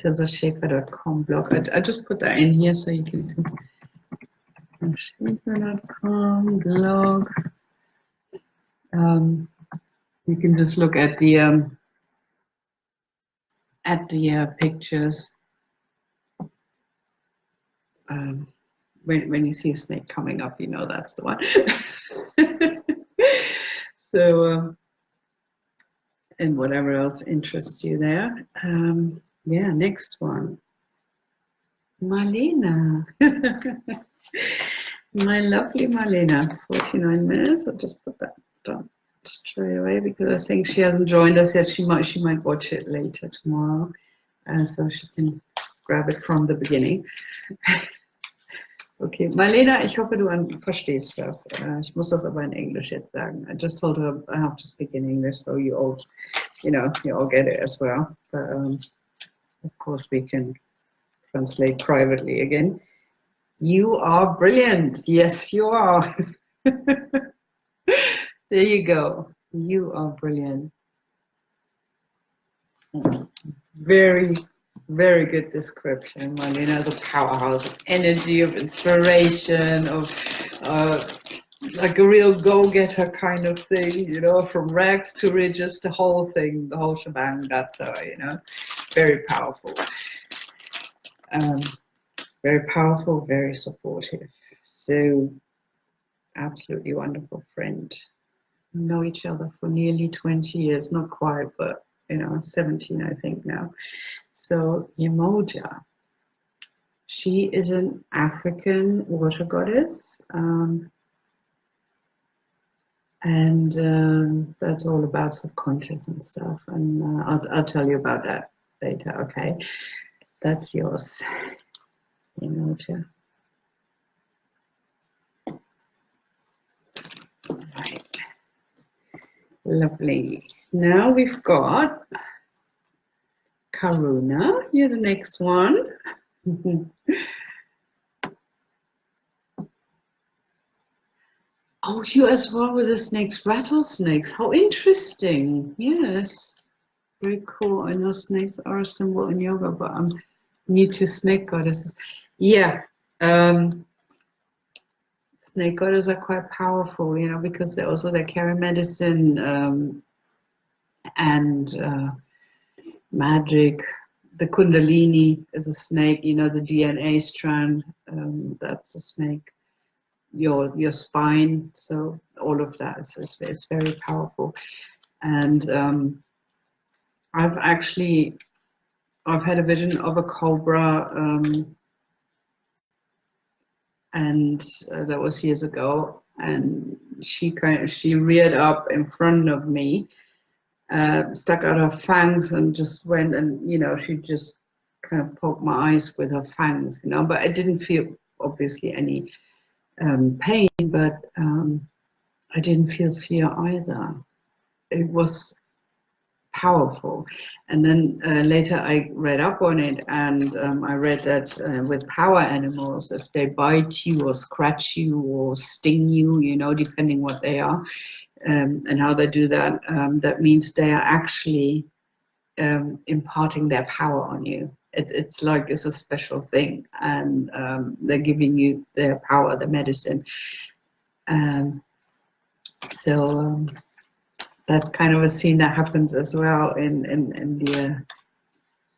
[SPEAKER 1] TirzaSchaefer.com blog. I just put that in here so you can see. Schaefer.com blog. You can just look at the pictures. When you see a snake coming up, you know that's the one. So, and whatever else interests you there. Yeah, next one. Marlena. My lovely Marlena, 49 minutes. I'll just put that down straight away because I think she hasn't joined us yet. She might watch it later tomorrow, so she can grab it from the beginning. Okay, Marlena, ich hoffe, du verstehst das. Ich muss das aber in Englisch jetzt sagen. I just told her I have to speak in English, so you all get it as well. But of course, we can translate privately again. You are brilliant. Yes, you are. There you go. You are brilliant. Very, very good description, Marlena. The powerhouse of energy, of inspiration, of like a real go-getter kind of thing, you know, from rags to riches, the whole thing, the whole shebang. That's her, you know, very powerful. Very powerful, very supportive. So absolutely wonderful friend. We know each other for nearly 20 years, not quite, but you know, 17 I think now. So Yemoja, she is an African water goddess, and that's all about subconscious and stuff, and I'll tell you about that later. Okay, that's yours, Yemoja. Right. Lovely. Now we've got Karuna. You're the next one. Oh, you as well with the snakes, rattlesnakes. How interesting. Yes. Very cool. I know snakes are a symbol in yoga, but I'm new to snake goddesses. Yeah. Snake goddesses are quite powerful, you know, because they carry medicine, and magic. The Kundalini is a snake, you know, the DNA strand, that's a snake. Your spine, so all of that is very powerful. And I've had a vision of a cobra, and that was years ago, and she reared up in front of me, stuck out her fangs and just went, and you know, she just kind of poked my eyes with her fangs, you know, but I didn't feel obviously any pain, but I didn't feel fear either. It was powerful. And then later I read up on it, and I read that with power animals, if they bite you or scratch you or sting you, you know, depending what they are, and how they do that, that means they are actually imparting their power on you. It's like it's a special thing, and they're giving you their power, the medicine. So that's kind of a scene that happens as well in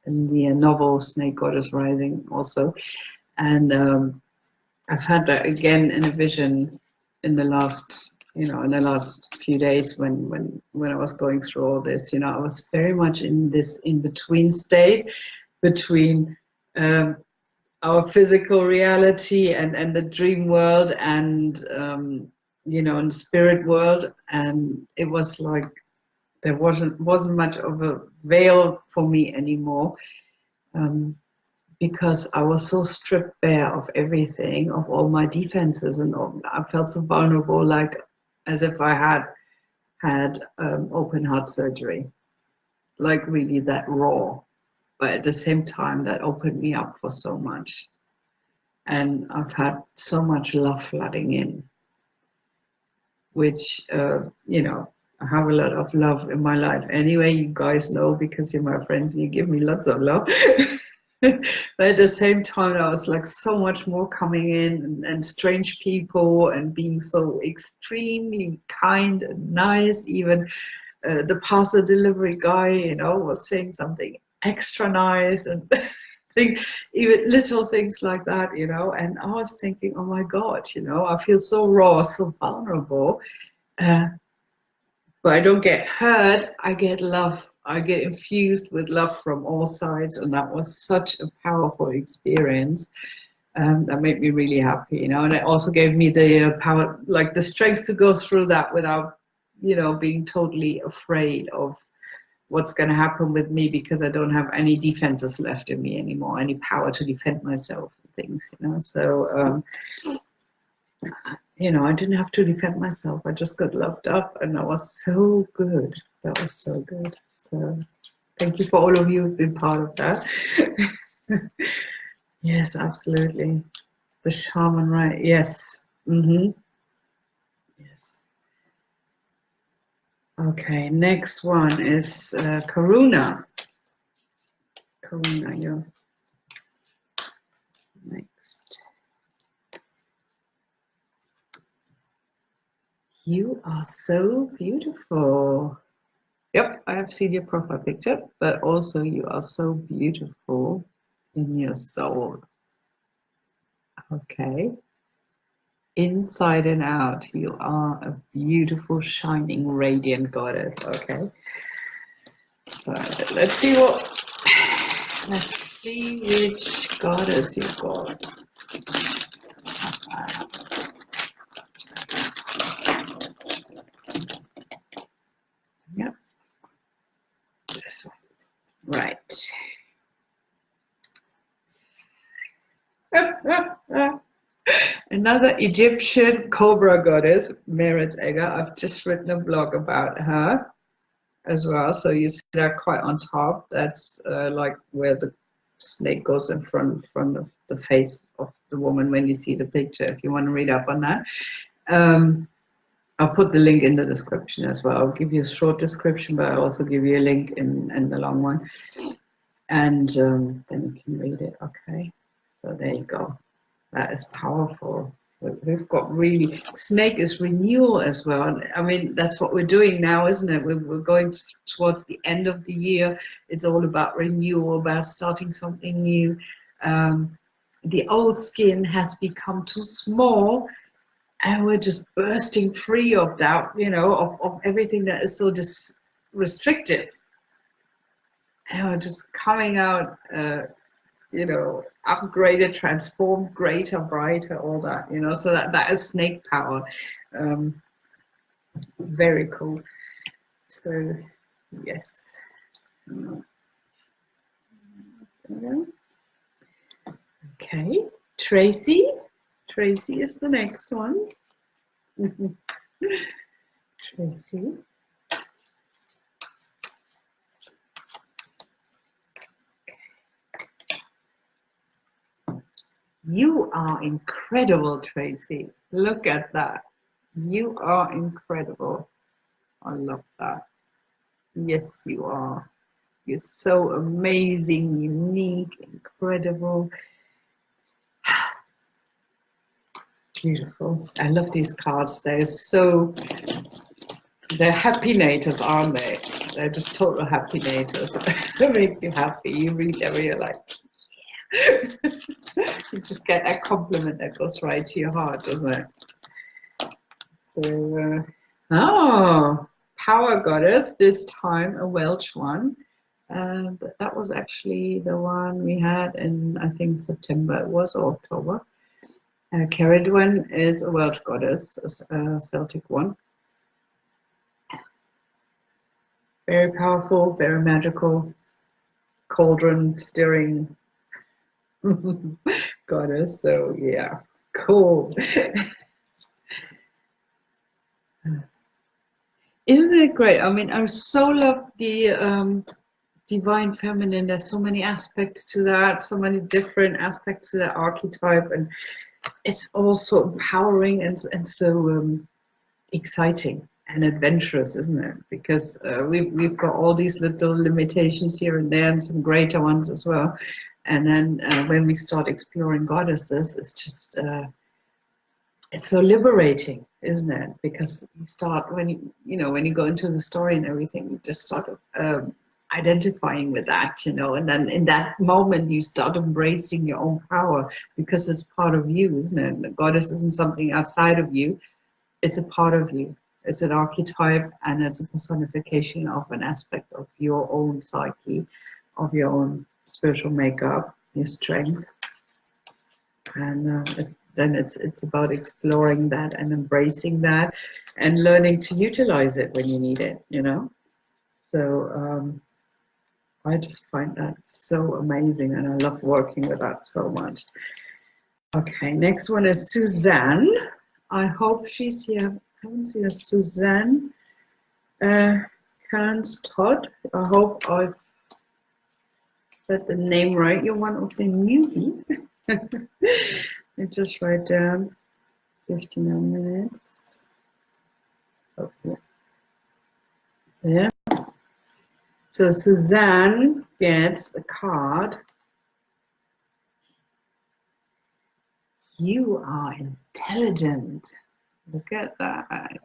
[SPEAKER 1] the novel Snake Goddess Rising also. And I've had that again in a vision in the last, you know, in the last few days when I was going through all this. You know, I was very much in this in-between state between our physical reality and the dream world, and you know, in the spirit world. And it was like there wasn't much of a veil for me anymore, because I was so stripped bare of everything, of all my defenses, and all. I felt so vulnerable, like as if I had open heart surgery, like really that raw. But at the same time, that opened me up for so much. And I've had so much love flooding in, which, you know, I have a lot of love in my life anyway. You guys know, because you're my friends and you give me lots of love. But at the same time, I was like so much more coming in, and strange people, and being so extremely kind and nice. Even the parcel delivery guy, you know, was saying something extra nice, and even little things like that, you know. And I was thinking, oh my God, you know, I feel so raw, so vulnerable, but I don't get hurt. I get love. I get infused with love from all sides, and that was such a powerful experience. That made me really happy, you know. And it also gave me the power, like the strength to go through that without, you know, being totally afraid of what's going to happen with me, because I don't have any defenses left in me anymore, any power to defend myself and things, you know. So, you know, I didn't have to defend myself. I just got loved up, and that was so good. That was so good. So thank you for all of you who've been part of that. Yes, absolutely. The shaman, right? Yes. Yes. Okay, next one is Karuna. Karuna, you're next. You are so beautiful. Yep, I have seen your profile picture, but also you are so beautiful in your soul. Okay. Inside and out, you are a beautiful, shining, radiant goddess. Okay. So let's see which goddess you got. Yep. This one. Right. Another Egyptian cobra goddess, Meretz Egger. I've just written a blog about her as well. So you see that quite on top. That's like where the snake goes in front of the face of the woman when you see the picture. If you want to read up on that, I'll put the link in the description as well. I'll give you a short description, but I'll also give you a link in the long one, and then you can read it. Okay, so there you go. That is powerful. We've got really, snake is renewal as well. I mean, that's what we're doing now, isn't it? We're going towards the end of the year. It's all about renewal, about starting something new. The old skin has become too small, and we're just bursting free of that, you know, of everything that is so just restrictive. And we're just coming out, you know, upgraded, transformed, greater, brighter, all that, you know. So that is snake power. Very cool. So yes. Okay, Tracy. Tracy is the next one. Tracy. You are incredible, Tracy. Look at that. You are incredible. I love that. Yes, you are. You're so amazing, unique, incredible. Beautiful. I love these cards. They're happy-nators, aren't they? They're just total happy-nators. They make you happy. You read them and you're like, yeah. You just get that compliment that goes right to your heart, doesn't it? So, oh, power goddess, this time a Welsh one. But that was actually the one we had in, I think, September it was, or October. Ceridwen is a Welsh goddess, a Celtic one. Very powerful, very magical, cauldron stirring goddess. So yeah, cool. Isn't it great? I mean, I so love the divine feminine. There's so many aspects to that, so many different aspects to that archetype, and it's also empowering and so exciting and adventurous, isn't it? Because we've got all these little limitations here and there, and some greater ones as well. And then when we start exploring goddesses, it's just it's so liberating, isn't it? Because you start when you go into the story and everything, you just sort of identifying with that, and then in that moment you start embracing your own power because it's part of you, isn't it? The goddess isn't something outside of you; it's a part of you. It's an archetype, and it's a personification of an aspect of your own psyche, of your own spiritual makeup, your strength, and then it's about exploring that and embracing that, and learning to utilize it when you need it. So I just find that so amazing, and I love working with that so much. Okay, next one is Suzanne. I hope she's here. I haven't seen a Suzanne Kearns Todd. I hope I've said the name right. You're one of the newbies. I just write down 59 minutes. Okay. Yeah. So Suzanne gets the card. You are intelligent. Look at that.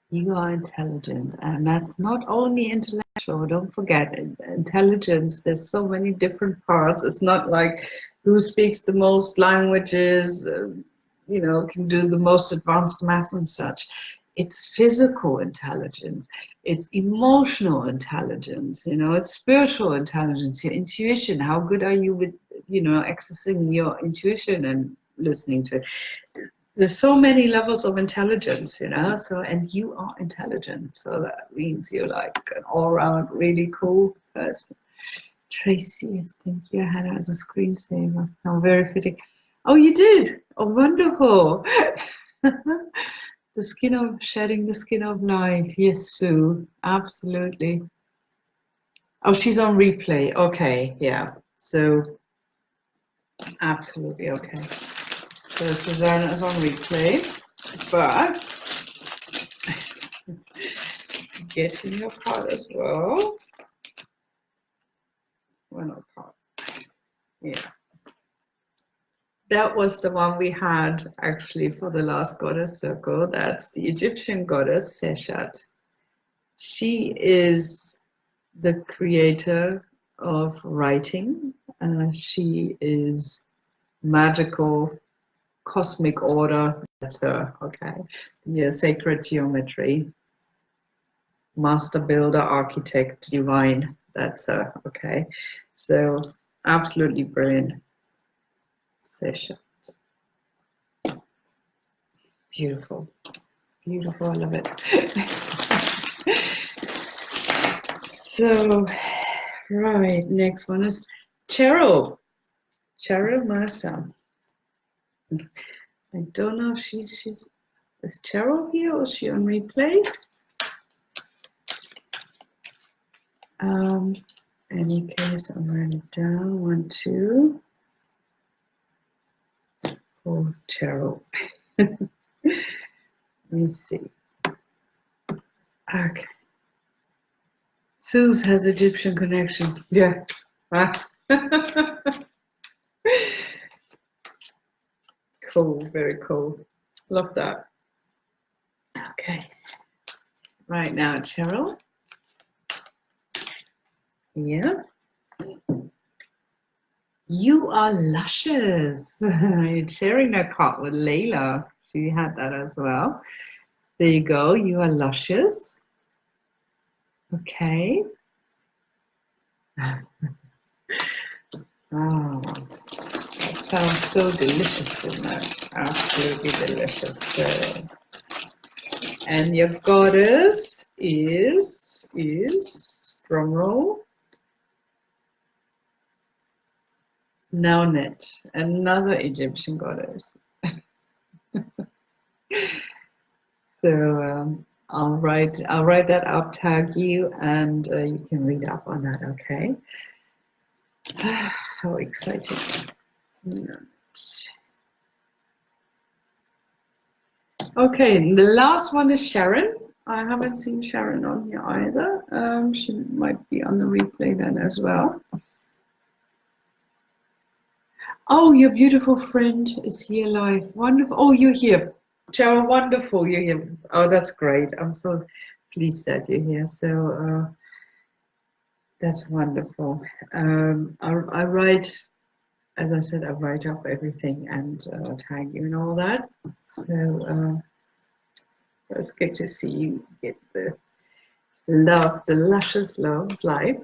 [SPEAKER 1] You are intelligent, and that's not only intellectual. Don't forget, intelligence, there's so many different parts. It's not like who speaks the most languages, can do the most advanced math and such. It's physical intelligence, it's emotional intelligence, it's spiritual intelligence, your intuition. How good are you with, accessing your intuition and listening to it? There's so many levels of intelligence, so, and you are intelligent, so that means you're like an all-around really cool person. Tracy, I think you had it as a screensaver. Oh, very fitting. Oh, you did. Oh, wonderful. Shedding the skin of life. Yes, Sue, absolutely. Oh, she's on replay. Okay, yeah, so absolutely. Okay, so Susanna is on replay, but getting your card as well. Well, not card. Yeah. That was the one we had actually for the last goddess circle. That's the Egyptian goddess Seshat. She is the creator of writing. She is magical, cosmic order. That's her, okay. Yeah, sacred geometry. Master builder, architect, divine. That's her, okay. So absolutely brilliant session. Beautiful, beautiful, I love it. So, right, next one is Cheryl Mercer. I don't know if she's is Cheryl here or is she on replay? Any case, I'll write it down. 1, 2. Oh, Cheryl. Let me see. Okay. Suze has Egyptian connection. Yeah. Cool, very cool. Love that. Okay. Right now, Cheryl. Yeah. You are luscious. You're sharing that card with Layla. She had that as well. There you go. You are luscious. Okay. Oh, that sounds so delicious, doesn't it? Absolutely delicious. So, and your goddess is drum roll. Naunet, another Egyptian goddess. So I'll write that up, tag you, and you can read up on that. Okay. How exciting! Okay, the last one is Sharon. I haven't seen Sharon on here either. She might be on the replay then as well. Oh, your beautiful friend is here live. Wonderful. Oh, you're here. Sharon, wonderful. You're here. Oh, that's great. I'm so pleased that you're here. So that's wonderful. I write, as I said, I write up everything and tag you and all that. So it's good to see you get the love, the luscious love of life.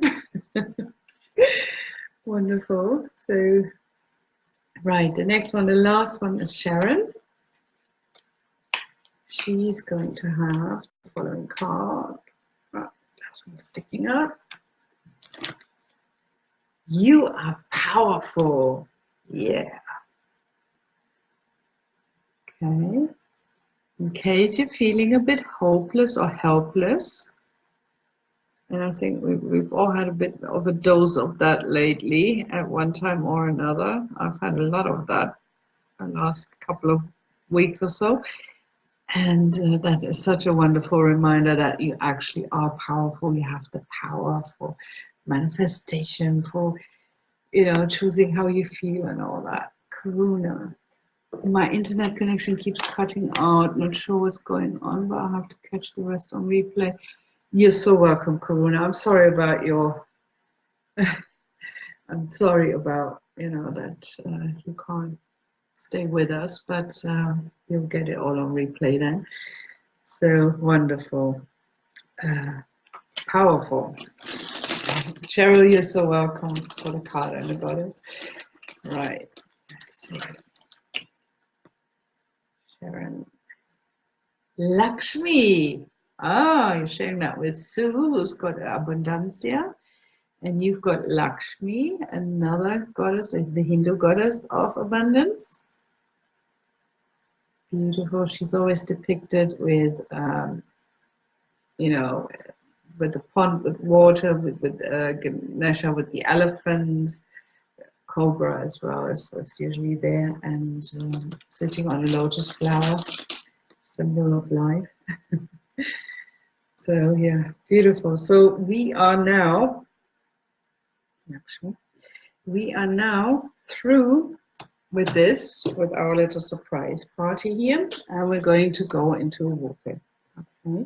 [SPEAKER 1] Wonderful. So, right, the next one, the last one is Sharon. She's going to have the following card. Oh, that's one sticking up. You are powerful. Yeah. Okay. In case you're feeling a bit hopeless or helpless, and I think we've all had a bit of a dose of that lately at one time or another. I've had a lot of that the last couple of weeks or so. And that is such a wonderful reminder that you actually are powerful. You have the power for manifestation, for, you know, choosing how you feel and all that. Karuna. My internet connection keeps cutting out. Not sure what's going on, but I'll have to catch the rest on replay. You're so welcome, Karuna. I'm sorry about your. I'm sorry about, you know, that you can't stay with us, but you'll get it all on replay then. So wonderful, powerful. Cheryl, you're so welcome for the card and the goddess. Right. Let's see. Sharon. Lakshmi. Ah, you're sharing that with Sue, who's got abundancia. And you've got Lakshmi, another goddess, the Hindu goddess of abundance. Beautiful. She's always depicted with, you know, with the pond, with water, with Ganesha, with the elephants, cobra as well is usually there, and sitting on a lotus flower, symbol of life. So yeah, beautiful. So we are now, actually, we are now through with this, with our little surprise party here, and we're going to go into Wohpe. Okay.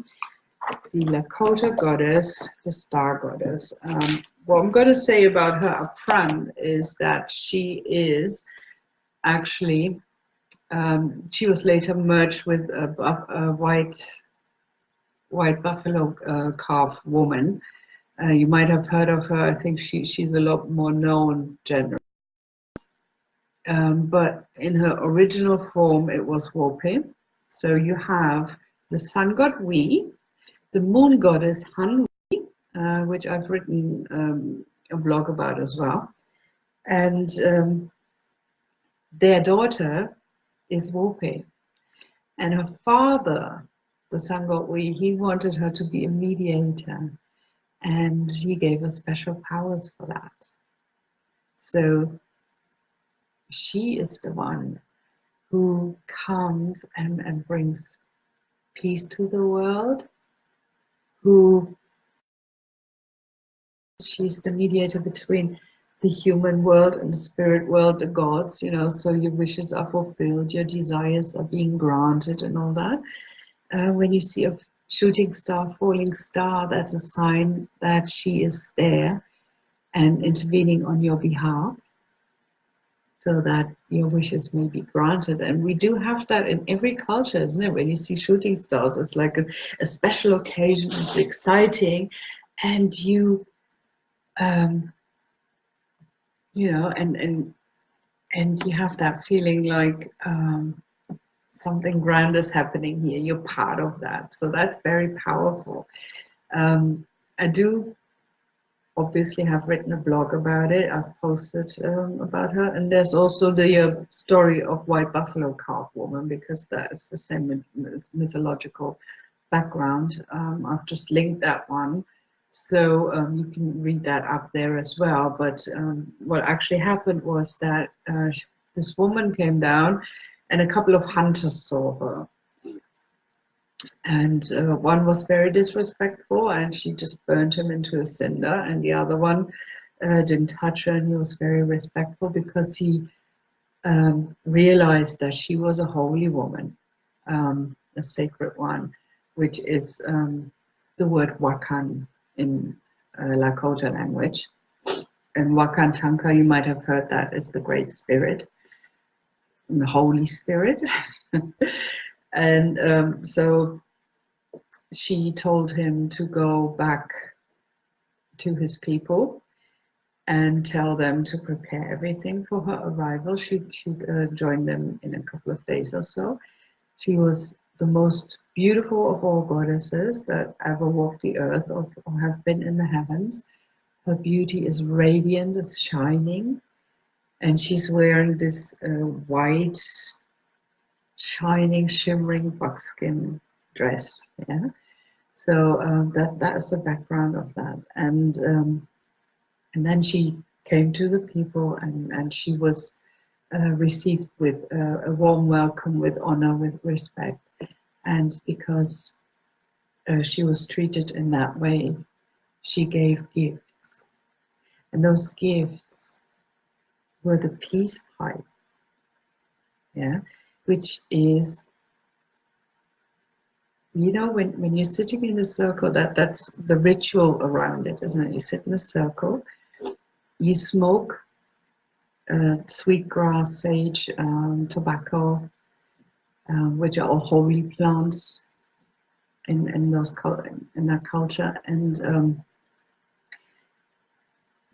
[SPEAKER 1] The Lakota goddess, the star goddess. What I'm going to say about her up front is that she is actually, she was later merged with a white buffalo calf woman. You might have heard of her. I think she's a lot more known generally. But in her original form, it was Wohpe. So you have the sun god Wi, the moon goddess Han, which I've written a blog about as well. And their daughter is Wohpe. And her father, the sun god Wi, he wanted her to be a mediator. And he gave her special powers for that. So she is the one who comes and brings peace to the world, she's the mediator between the human world and the spirit world, the gods, you know, so your wishes are fulfilled, your desires are being granted and all that. When you see a shooting star, falling star, that's a sign that she is there and intervening on your behalf, so that your wishes may be granted. And we do have that in every culture, isn't it? When you see shooting stars, it's like a special occasion, it's exciting, and you know, and you have that feeling like something grand is happening here, you're part of that. So that's very powerful. I do obviously have written a blog about it. I've posted about her, and there's also the story of White Buffalo Calf Woman, because that is the same mythological background. I've just linked that one, so you can read that up there as well. But what actually happened was that this woman came down, and a couple of hunters saw her. And one was very disrespectful, and she just burned him into a cinder, and the other one didn't touch her, and he was very respectful because he realized that she was a holy woman, a sacred one, which is the word Wakan in Lakota language. And Wakan Tanka, you might have heard that, is the Great Spirit, the Holy Spirit. And so she told him to go back to his people and tell them to prepare everything for her arrival. She'd join them in a couple of days or so. She was the most beautiful of all goddesses that ever walked the earth or have been in the heavens. Her beauty is radiant, it's shining, and she's wearing this white, shining, shimmering buckskin dress. Yeah. So that is the background of that, and then she came to the people, and she was received with a warm welcome, with honor, with respect, And because she was treated in that way, she gave gifts. And those gifts were the peace pipe, yeah, which is, you know, when you're sitting in a circle, that's the ritual around it, isn't it? You sit in a circle, you smoke sweetgrass, sage, tobacco, which are all holy plants in that culture, and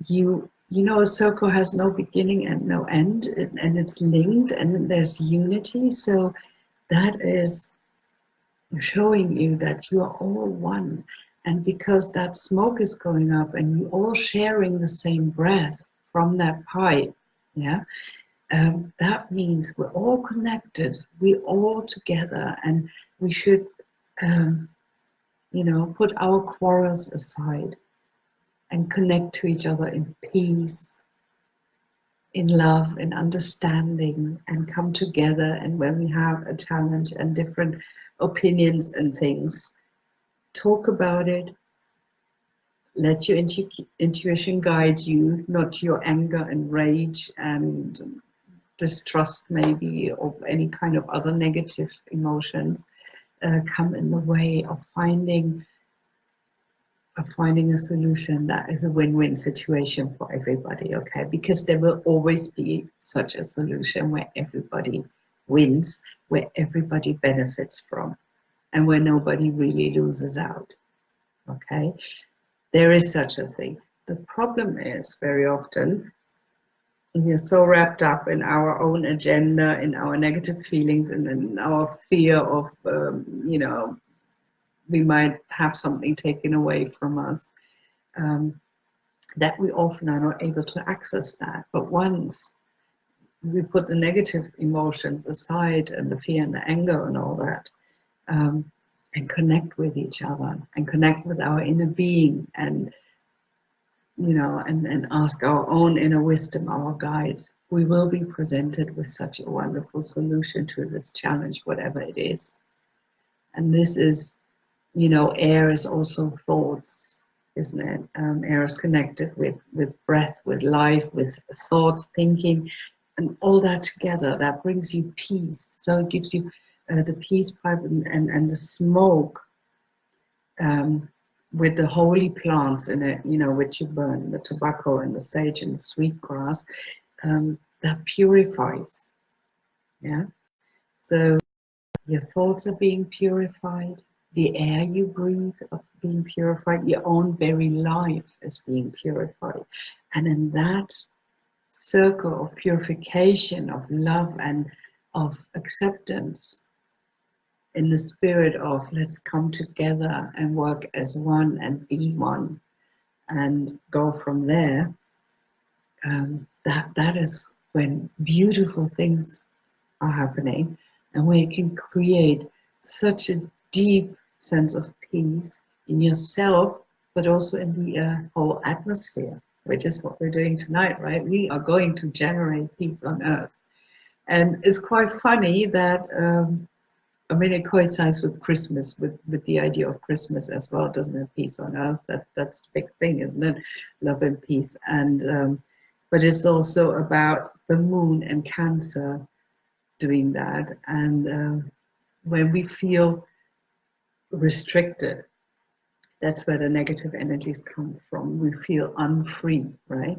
[SPEAKER 1] you know, a circle has no beginning and no end, and it's linked, and there's unity. So that is showing you that you are all one. And because that smoke is going up and you're all sharing the same breath from that pipe, yeah, that means we're all connected, we're all together, and we should, you know, put our quarrels aside and connect to each other in peace, in love, in understanding, and come together. And when we have a challenge and different opinions and things, talk about it. Let your intuition guide you, not your anger and rage and distrust, maybe, or any kind of other negative emotions come in the way of finding a solution that is a win-win situation for everybody, okay? Because there will always be such a solution where everybody wins, where everybody benefits from, and where nobody really loses out, okay? There is such a thing. The problem is, very often, we're so wrapped up in our own agenda, in our negative feelings, and in our fear of, you know, we might have something taken away from us, that we often are not able to access that. But once we put the negative emotions aside, and the fear and the anger and all that, and connect with each other, and connect with our inner being, and, you know, and ask our own inner wisdom, our guides, we will be presented with such a wonderful solution to this challenge, whatever it is. And this is, you know, air is also thoughts, isn't it? Air is connected with breath, with life, with thoughts, thinking, and all that together, that brings you peace. So it gives you the peace pipe and the smoke, with the holy plants in it, you know, which you burn, the tobacco and the sage and the sweetgrass, that purifies, yeah? So your thoughts are being purified, the air you breathe is being purified, your own very life is being purified. And in that circle of purification, of love and of acceptance, in the spirit of let's come together and work as one and be one and go from there, that is when beautiful things are happening, and where you can create such a deep sense of peace in yourself, but also in the whole atmosphere, which is what we're doing tonight, right? We are going to generate peace on earth. And it's quite funny that, I mean, it coincides with Christmas, with the idea of Christmas as well, doesn't it? Peace on earth, that's the big thing, isn't it? Love and peace. And but it's also about the moon and Cancer doing that. And when we feel restricted, that's where the negative energies come from. We feel unfree, right?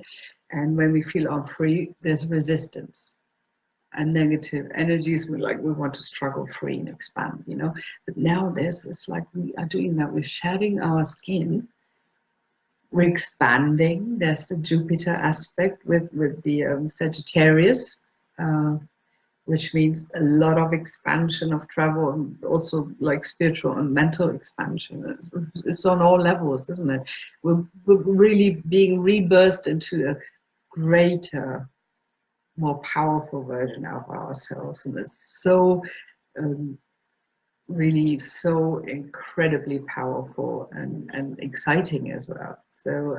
[SPEAKER 1] And when we feel unfree, there's resistance. And negative energies, we want to struggle free and expand, you know. But now it's like we are doing that. We're shedding our skin, we're expanding. There's the Jupiter aspect with the Sagittarius, which means a lot of expansion of travel, and also like spiritual and mental expansion. It's on all levels, isn't it? We're really being rebirthed into a greater, more powerful version of ourselves, and it's so really so incredibly powerful and exciting as well. So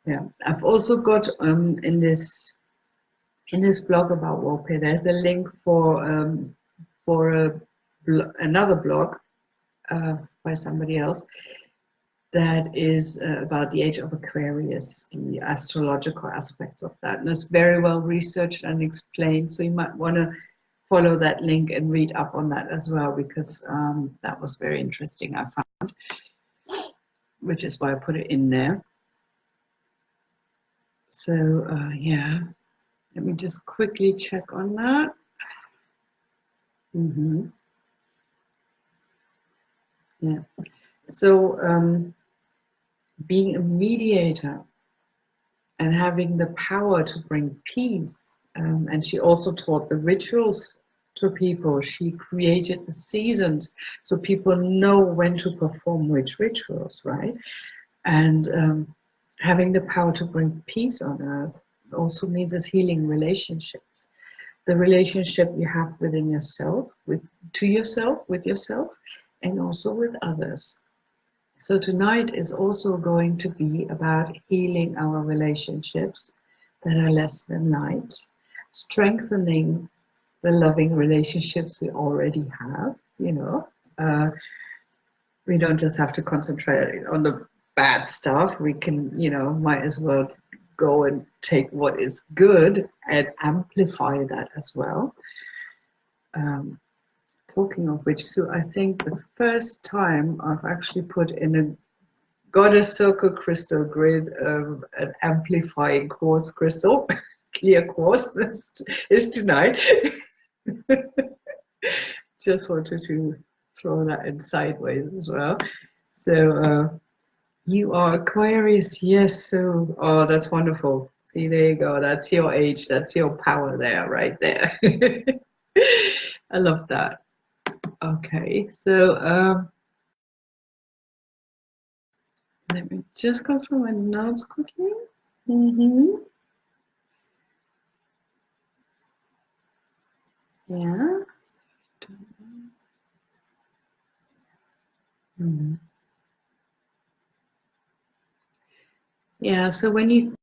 [SPEAKER 1] yeah, I've also got in this blog about Wohpe, there's a link for a another blog by somebody else that is about the age of Aquarius, the astrological aspects of that. And it's very well researched and explained. So you might want to follow that link and read up on that as well, because that was very interesting, I found, which is why I put it in there. So yeah, let me just quickly check on that. Yeah. So being a mediator and having the power to bring peace, and she also taught the rituals to people. She created the seasons so people know when to perform which rituals, right? And having the power to bring peace on earth also means it's healing relationships. The relationship you have within yourself, with yourself, and also with others. So tonight is also going to be about healing our relationships that are less than light, strengthening the loving relationships we already have, you know. We don't just have to concentrate on the bad stuff. We can, you know, might as well go and take what is good and amplify that as well. Talking of which, so I think the first time I've actually put in a Goddess Circle crystal grid an amplifying quartz crystal, clear quartz, is tonight. Just wanted to throw that in sideways as well. So you are Aquarius, yes. So, oh, that's wonderful. See, there you go. That's your age. That's your power there, right there. I love that. Okay, so let me just go through my notes quickly. Yeah. Yeah, so when you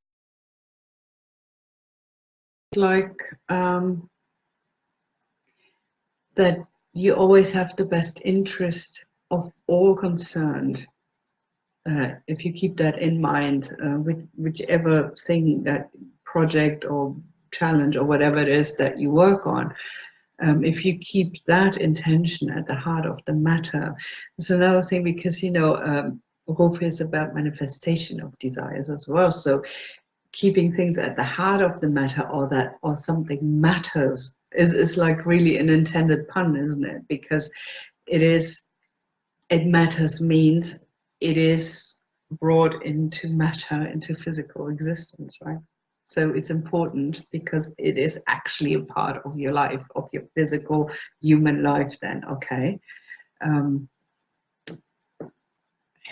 [SPEAKER 1] like that you always have the best interest of all concerned, if you keep that in mind, with whichever thing, that project or challenge or whatever it is that you work on, if you keep that intention at the heart of the matter. It's another thing, because, you know, Wohpe is about manifestation of desires as well. So keeping things at the heart of the matter, or something matters, is like really an intended pun, isn't it? Because it matters means it is brought into matter, into physical existence, right? So it's important because it is actually a part of your life, of your physical human life then, okay?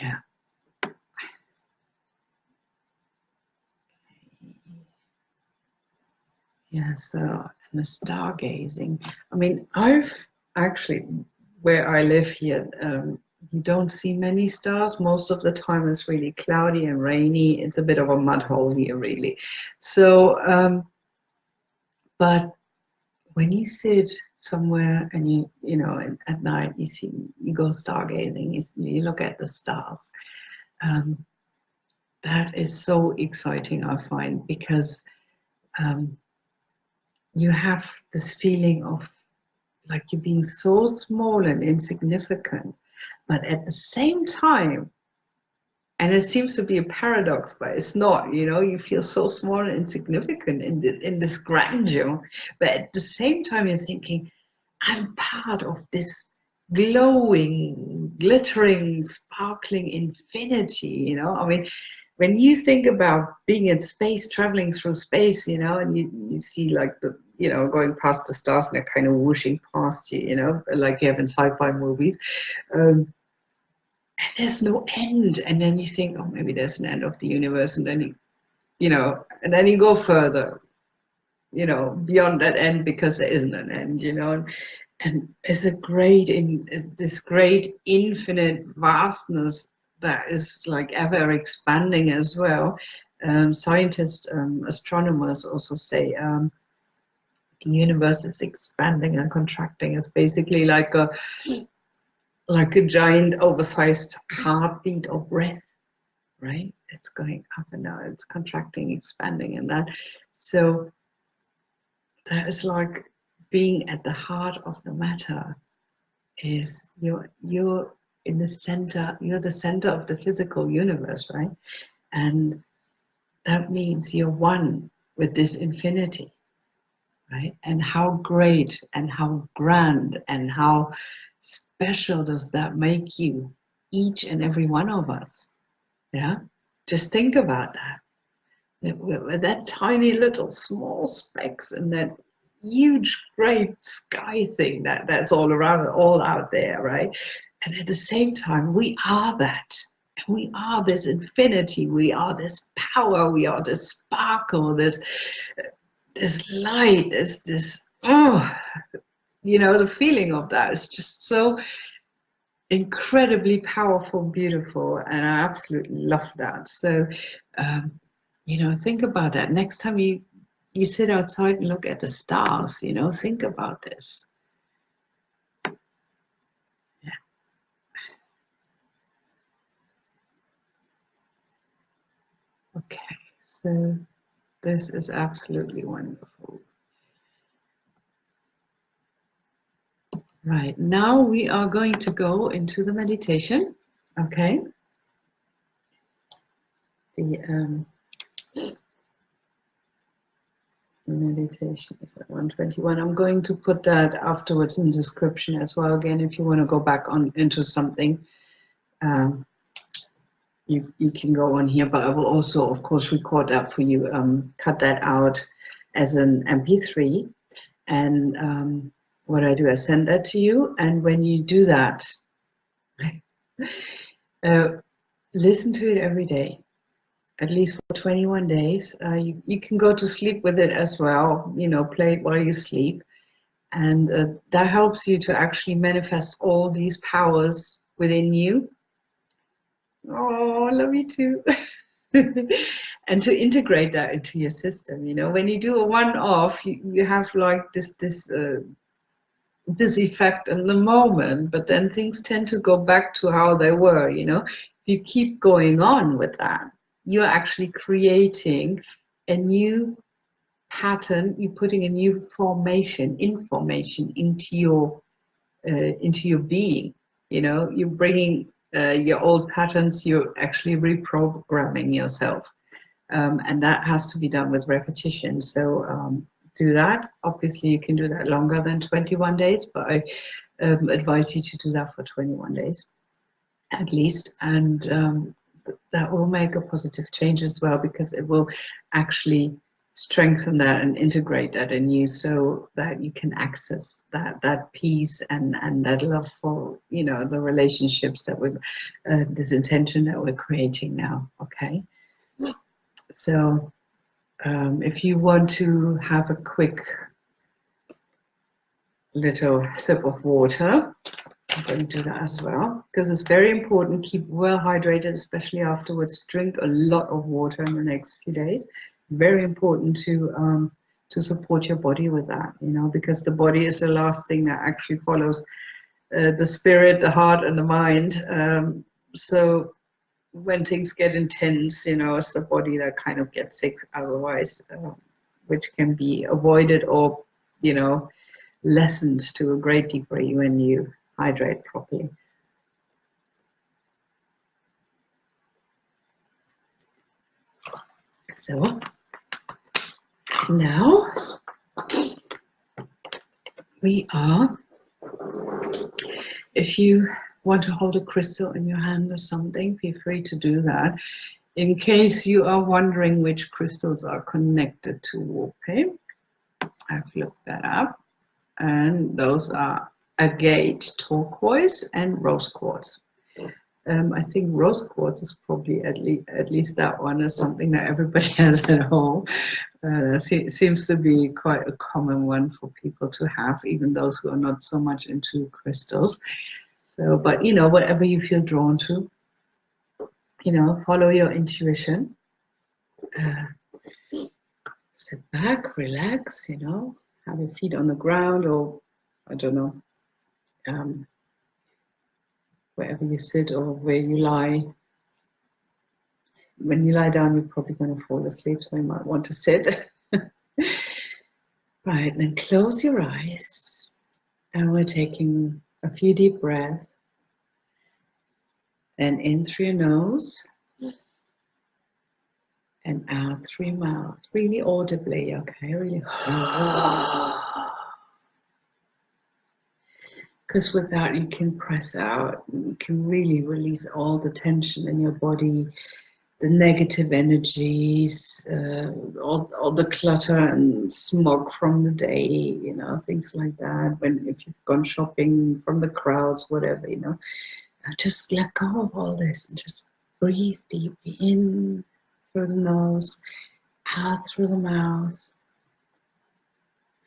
[SPEAKER 1] Yeah. Yeah, so, and the stargazing. I mean, I've actually, where I live here, you don't see many stars. Most of the time it's really cloudy and rainy. It's a bit of a mud hole here, really. So, but when you sit somewhere and you know, at night you go stargazing, you look at the stars. That is so exciting, I find, because you have this feeling of like you're being so small and insignificant, but at the same time, and it seems to be a paradox, but it's not, you know, you feel so small and insignificant in this grandeur, but at the same time you're thinking, I'm part of this glowing, glittering, sparkling infinity, you know. I mean, when you think about being in space, traveling through space, you know, and you see like the, you know, going past the stars and they're kind of whooshing past you, you know, like you have in sci-fi movies. And there's no end. And then you think, oh, maybe there's an end of the universe. And then you know, and then you go further, you know, beyond that end, because there isn't an end, you know. And it's this great infinite vastness that is like ever expanding as well. Scientists, astronomers also say The universe is expanding and contracting. It's basically like a giant oversized heartbeat or breath, right? It's going up and down, it's contracting, expanding, and that. So that is like being at the heart of the matter. Is you're in the center, you're the center of the physical universe, right? And that means you're one with this infinity, right? And how great and how grand and how special does that make you, each and every one of us? Yeah, just think about that. With that tiny little small specks and that huge great sky thing that's all around, all out there, right? And at the same time, we are that. And we are this infinity, we are this power, we are this sparkle, this light, this the feeling of that is just so incredibly powerful, beautiful, and I absolutely love that. So think about that next time you sit outside and look at the stars. Think about this. Yeah. Okay, so this is absolutely wonderful. Right, now we are going to go into the meditation. Okay. The meditation is at 121. I'm going to put that afterwards in the description as well. Again, if you want to go back into something, you can go on here, but I will also, of course, record that for you, cut that out as an MP3. And what I do, I send that to you. And when you do that, listen to it every day, at least for 21 days. You can go to sleep with it as well, play it while you sleep. And that helps you to actually manifest all these powers within you. Oh, I love you too. And to integrate that into your system. When you do a one-off, you have like this effect in the moment, but then things tend to go back to how they were. If you keep going on with that, you're actually creating a new pattern. You're putting a new information into your being. You're bringing your old patterns. You're actually reprogramming yourself, and that has to be done with repetition. So do that. Obviously, you can do that longer than 21 days, but I advise you to do that for 21 days at least, and that will make a positive change as well, because it will actually strengthen that and integrate that in you, so that you can access that peace and that love for the relationships that we're this intention that we're creating now. Okay, so if you want to have a quick little sip of water, I'm going to do that as well, because it's very important. Keep well hydrated, especially afterwards. Drink a lot of water in the next few days. Very important to support your body with that, because the body is the last thing that actually follows the spirit, the heart, and the mind. So when things get intense, it's the body that kind of gets sick otherwise, which can be avoided or, lessened to a great degree when you hydrate properly. So now we are, if you want to hold a crystal in your hand or something, feel free to do that. In case you are wondering which crystals are connected to Wohpe, I've looked that up, and those are agate, turquoise, and rose quartz. I think rose quartz is probably at least that one is something that everybody has at home. Seems to be quite a common one for people to have, even those who are not so much into crystals. So, but whatever you feel drawn to, follow your intuition. Sit back, relax, have your feet on the ground, or I don't know, wherever you sit or where you lie. When you lie down, you're probably going to fall asleep, so you might want to sit. Right, then close your eyes, and we're taking a few deep breaths. And in through your nose, and out through your mouth, really audibly, okay? Really. Because with that, you can press out, you can really release all the tension in your body, the negative energies, all the clutter and smog from the day, you know, things like that. If you've gone shopping, from the crowds, whatever, you know, just let go of all this and just breathe deeply in through the nose, out through the mouth.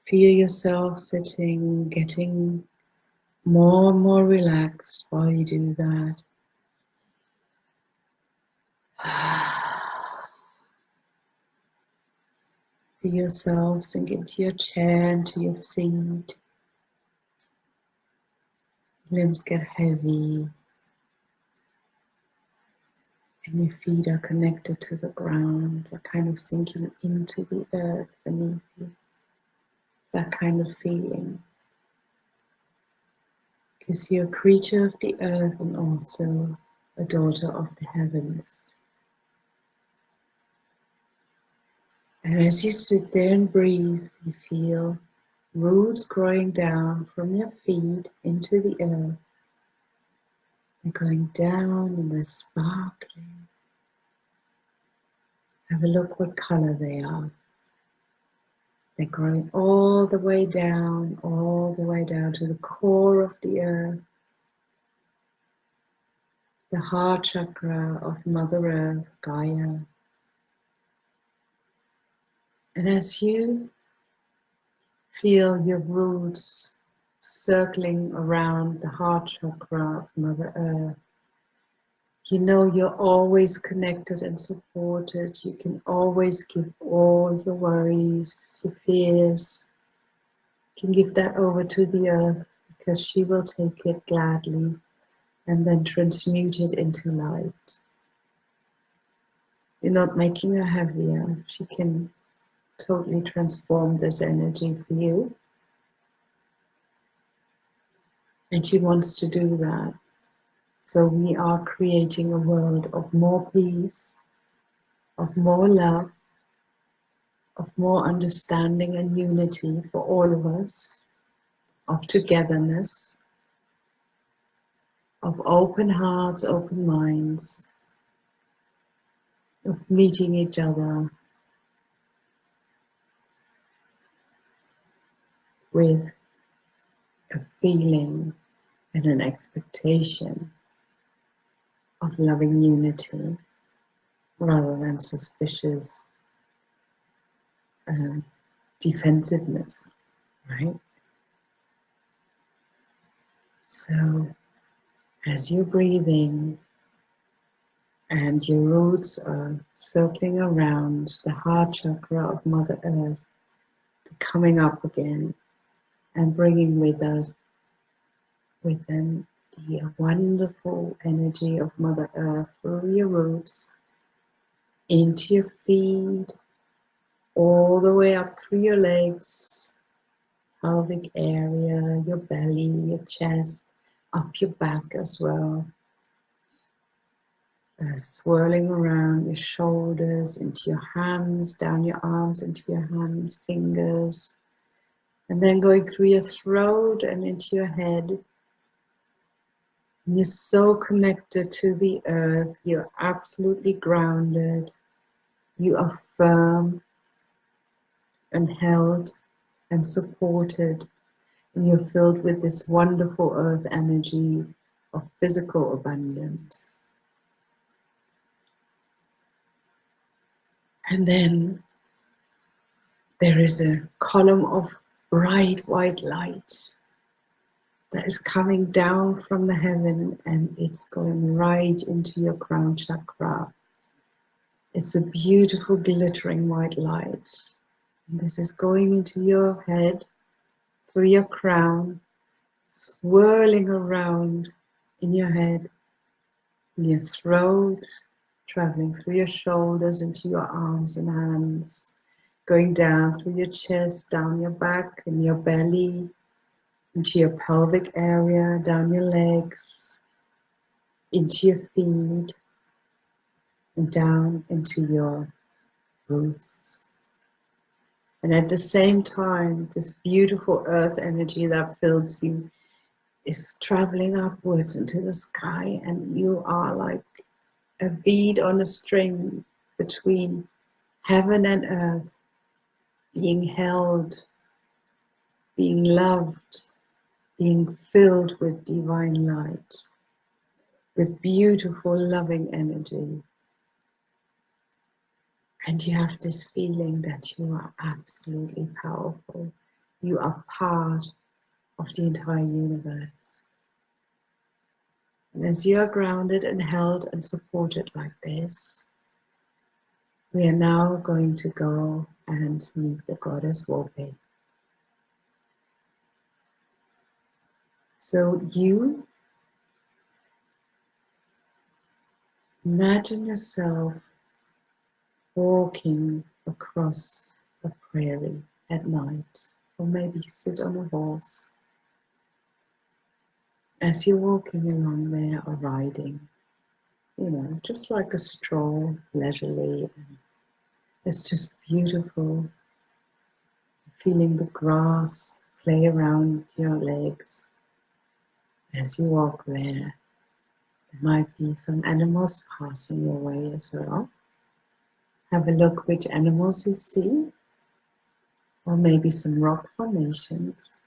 [SPEAKER 1] Feel yourself sitting, getting more and more relaxed while you do that. Feel yourself sink into your chair, into your seat. Limbs get heavy, and your feet are connected to the ground. They're kind of sinking into the earth beneath you. It's that kind of feeling. Because you're a creature of the earth and also a daughter of the heavens. And as you sit there and breathe, you feel roots growing down from your feet into the earth. They're going down and they're sparkling. Have a look what color they are. They're growing all the way down to the core of the earth, the heart chakra of Mother Earth, Gaia. And as you feel your roots circling around the heart chakra of Mother Earth, you know you're always connected and supported. You can always give all your worries, your fears. You can give that over to the earth because she will take it gladly and then transmute it into light. You're not making her heavier. She can totally transform this energy for you. And she wants to do that. So we are creating a world of more peace, of more love, of more understanding and unity for all of us, of togetherness, of open hearts, open minds, of meeting each other with a feeling and an expectation of loving unity rather than suspicious defensiveness, right? So as you're breathing and your roots are circling around the heart chakra of Mother Earth, coming up again and bringing with them the wonderful energy of Mother Earth through your roots, into your feet, all the way up through your legs, pelvic area, your belly, your chest, up your back as well. Swirling around your shoulders, into your hands, down your arms, into your hands, fingers, and then going through your throat and into your head. And you're so connected to the earth, you're absolutely grounded, you are firm and held and supported, and you're filled with this wonderful earth energy of physical abundance. And then there is a column of bright white light that is coming down from the heaven, and it's going right into your crown chakra. It's a beautiful glittering white light. And this is going into your head, through your crown, swirling around in your head, in your throat, traveling through your shoulders into your arms and hands, going down through your chest, down your back and your belly, into your pelvic area, down your legs, into your feet, and down into your roots. And at the same time, this beautiful earth energy that fills you is traveling upwards into the sky, and you are like a bead on a string between heaven and earth, being held, being loved, being filled with divine light, with beautiful loving energy. And you have this feeling that you are absolutely powerful. You are part of the entire universe. And as you are grounded and held and supported like this, we are now going to go and meet the goddess Wohpe. So you imagine yourself walking across a prairie at night, or maybe sit on a horse. As you're walking along there or riding, just like a stroll, leisurely. It's just beautiful, feeling the grass play around your legs as you walk there. There might be some animals passing your way as well. Have a look which animals you see, or maybe some rock formations.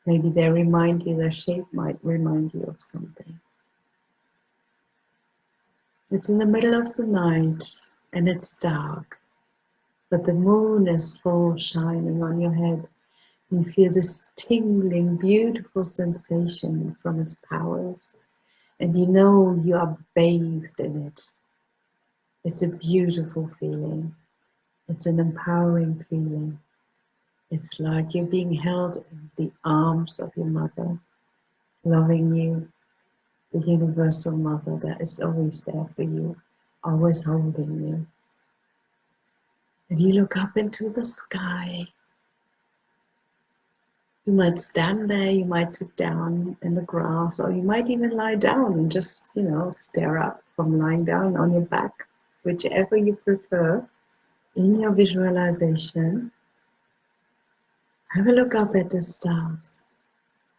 [SPEAKER 1] Maybe they remind you, their shape might remind you of something. It's in the middle of the night and it's dark, but the moon is full shining on your head. You feel this tingling, beautiful sensation from its powers, and you know you are bathed in it. It's a beautiful feeling. It's an empowering feeling. It's like you're being held in the arms of your mother, loving you, the universal mother that is always there for you, always holding you. And you look up into the sky. You might stand there, you might sit down in the grass, or you might even lie down and just, stare up from lying down on your back, whichever you prefer in your visualization. Have a look up at the stars.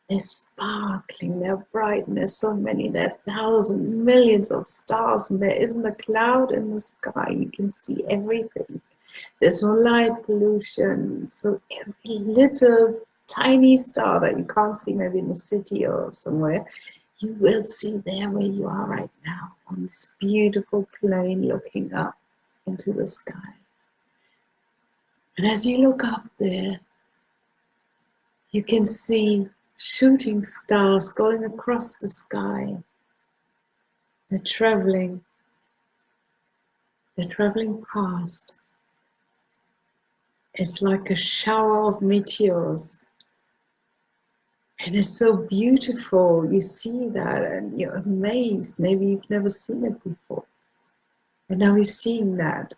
[SPEAKER 1] They're sparkling, they're bright, and there's so many, there are thousands, millions of stars, and there isn't a cloud in the sky. You can see everything. There's no light pollution, so every little tiny star that you can't see maybe in a city or somewhere, you will see there where you are right now, on this beautiful plain looking up into the sky. And as you look up there, you can see shooting stars going across the sky. They're traveling past. It's like a shower of meteors. And it's so beautiful. You see that and you're amazed. Maybe you've never seen it before. And now you're seeing that.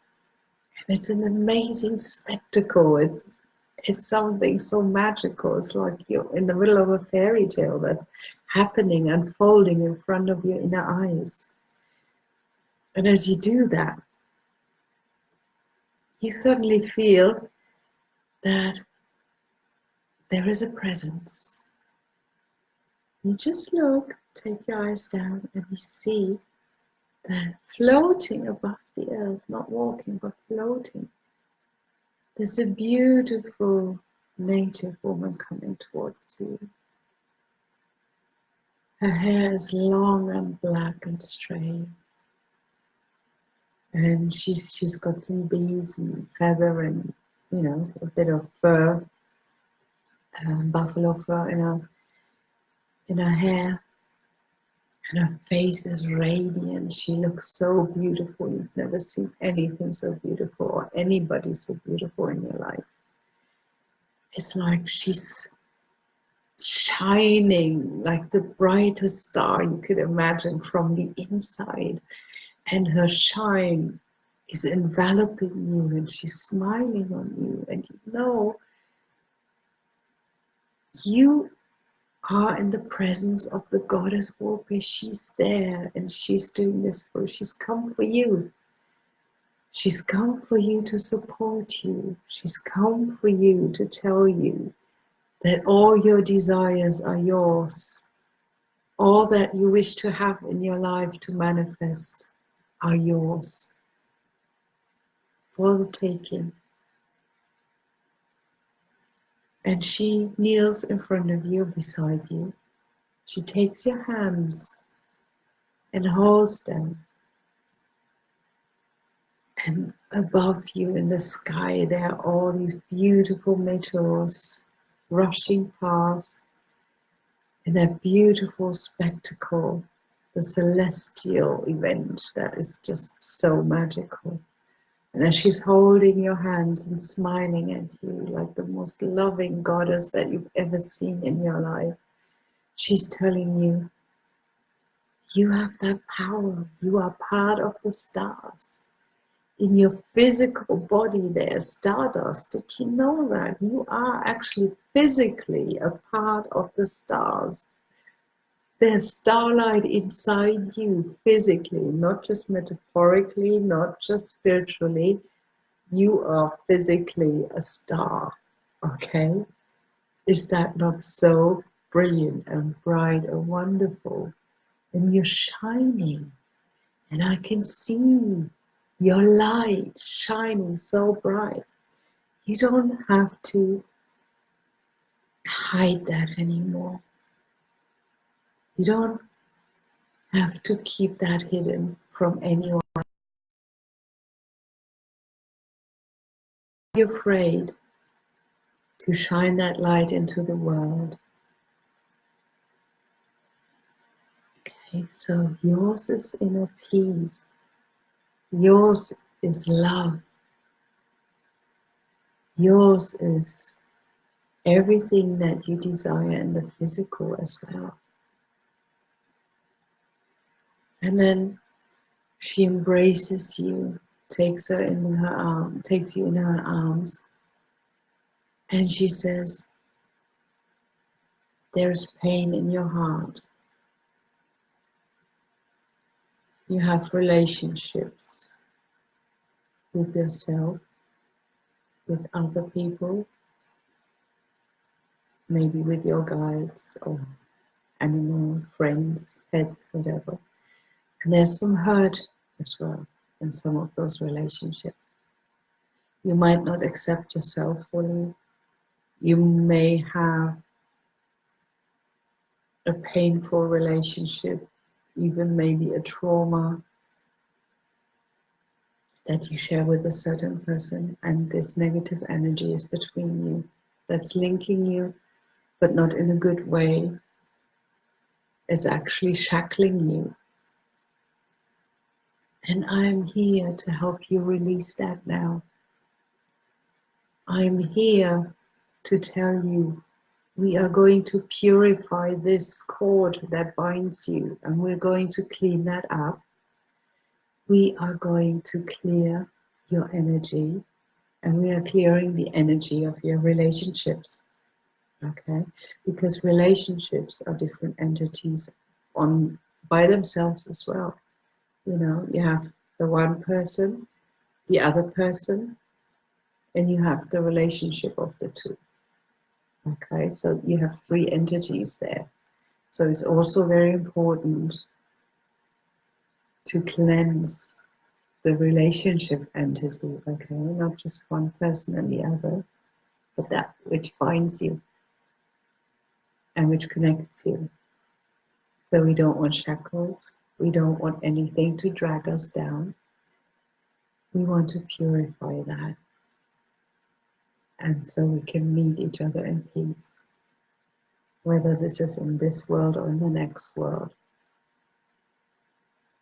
[SPEAKER 1] And it's an amazing spectacle. It's something so magical. It's like you're in the middle of a fairy tale that's happening, unfolding in front of your inner eyes. And as you do that, you suddenly feel that there is a presence. You just look, take your eyes down, and you see that floating above the earth, not walking, but floating, there's a beautiful native woman coming towards you. Her hair is long and black and straight, and she's got some beads and feather and a bit of fur, buffalo fur in her hair. And her face is radiant. She looks so beautiful. You've never seen anything so beautiful or anybody so beautiful in your life. It's like she's shining like the brightest star you could imagine from the inside. And her shine is enveloping you, and she's smiling on you. And you know, you are in the presence of the goddess Wohpe. She's there, and she's doing this for you. She's come for you. She's come for you to support you. She's come for you to tell you that all your desires are yours. All that you wish to have in your life to manifest are yours for the taking. And she kneels in front of you, beside you. She takes your hands and holds them. And above you in the sky, there are all these beautiful meteors rushing past in a beautiful spectacle, the celestial event that is just so magical. And as she's holding your hands and smiling at you like the most loving goddess that you've ever seen in your life, she's telling you, you have that power. You are part of the stars. In your physical body, there's stardust. Did you know that? You are actually physically a part of the stars. There's starlight inside you physically, not just metaphorically, not just spiritually. You are physically a star, okay? Is that not so brilliant and bright and wonderful? And you're shining, and I can see your light shining so bright. You don't have to hide that anymore. You don't have to keep that hidden from anyone. You're afraid to shine that light into the world. Okay, so yours is inner peace. Yours is love. Yours is everything that you desire in the physical as well. And then she embraces you, takes you in her arms, and she says, there's pain in your heart. You have relationships with yourself, with other people, maybe with your guides or animal friends, pets, whatever. And there's some hurt as well in some of those relationships. You might not accept yourself fully. You may have a painful relationship, even maybe a trauma that you share with a certain person, and this negative energy is between you, that's linking you, but not in a good way. It's actually shackling you. And I'm here to help you release that now. I'm here to tell you, we are going to purify this cord that binds you, and we're going to clean that up. We are going to clear your energy, and we are clearing the energy of your relationships, okay? Because relationships are different entities by themselves as well. You know, you have the one person, the other person, and you have the relationship of the two. Okay, so you have three entities there. So it's also very important to cleanse the relationship entity, okay? Not just one person and the other, but that which binds you and which connects you. So we don't want shackles. We don't want anything to drag us down. We want to purify that. And so we can meet each other in peace, whether this is in this world or in the next world.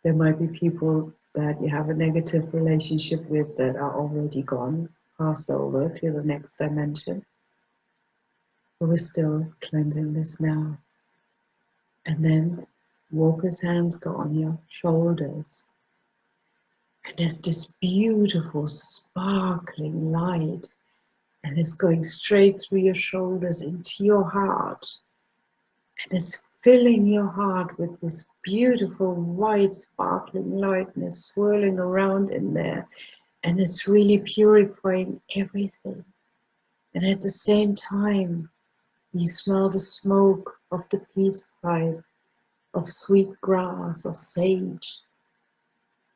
[SPEAKER 1] There might be people that you have a negative relationship with that are already gone, passed over to the next dimension. But we're still cleansing this now. And then Wohpe's hands go on your shoulders. And there's this beautiful sparkling light. And it's going straight through your shoulders into your heart. And it's filling your heart with this beautiful white sparkling light, and it's swirling around in there. And it's really purifying everything. And at the same time, you smell the smoke of the peace pipe, of sweet grass, of sage.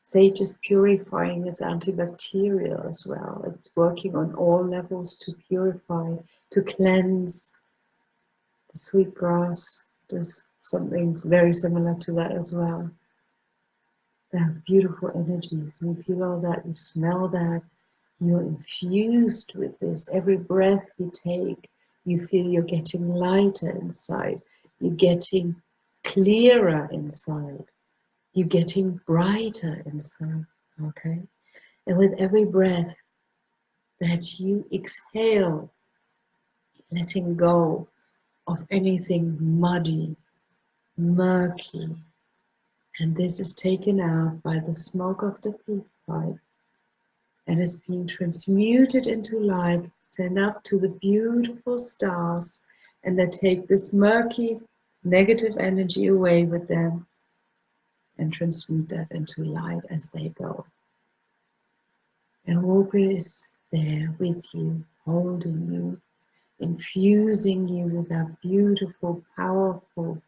[SPEAKER 1] Sage is purifying, it's antibacterial as well. It's working on all levels to purify, to cleanse. The sweet grass does something very similar to that as well. They have beautiful energies. You feel all that, you smell that, you're infused with this. Every breath you take, you feel you're getting lighter inside. You're getting clearer inside. You're getting brighter inside, okay? And with every breath that you exhale, letting go of anything muddy, murky, and this is taken out by the smoke of the peace pipe and is being transmuted into light, sent up to the beautiful stars, and they take this murky, negative energy away with them and transmute that into light as they go. And Wohpe is there with you, holding you, infusing you with that beautiful, powerful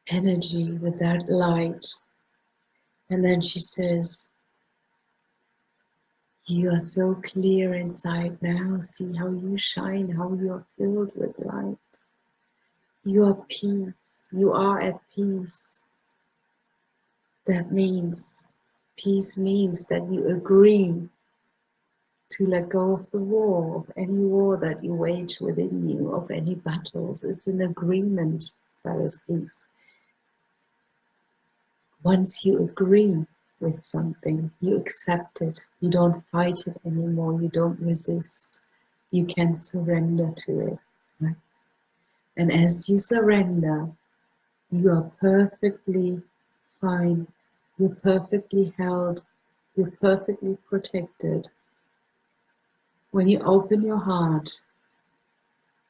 [SPEAKER 1] energy, with that light. And then she says, you are so clear inside now. See how you shine, how you are filled with light. You are peace. You are at peace. That means, peace means that you agree to let go of the war, of any war that you wage within you, of any battles. It's an agreement that is peace. Once you agree with something, you accept it. You don't fight it anymore. You don't resist. You can surrender to it. Right? And as you surrender, you are perfectly fine. You're perfectly held. You're perfectly protected. When you open your heart,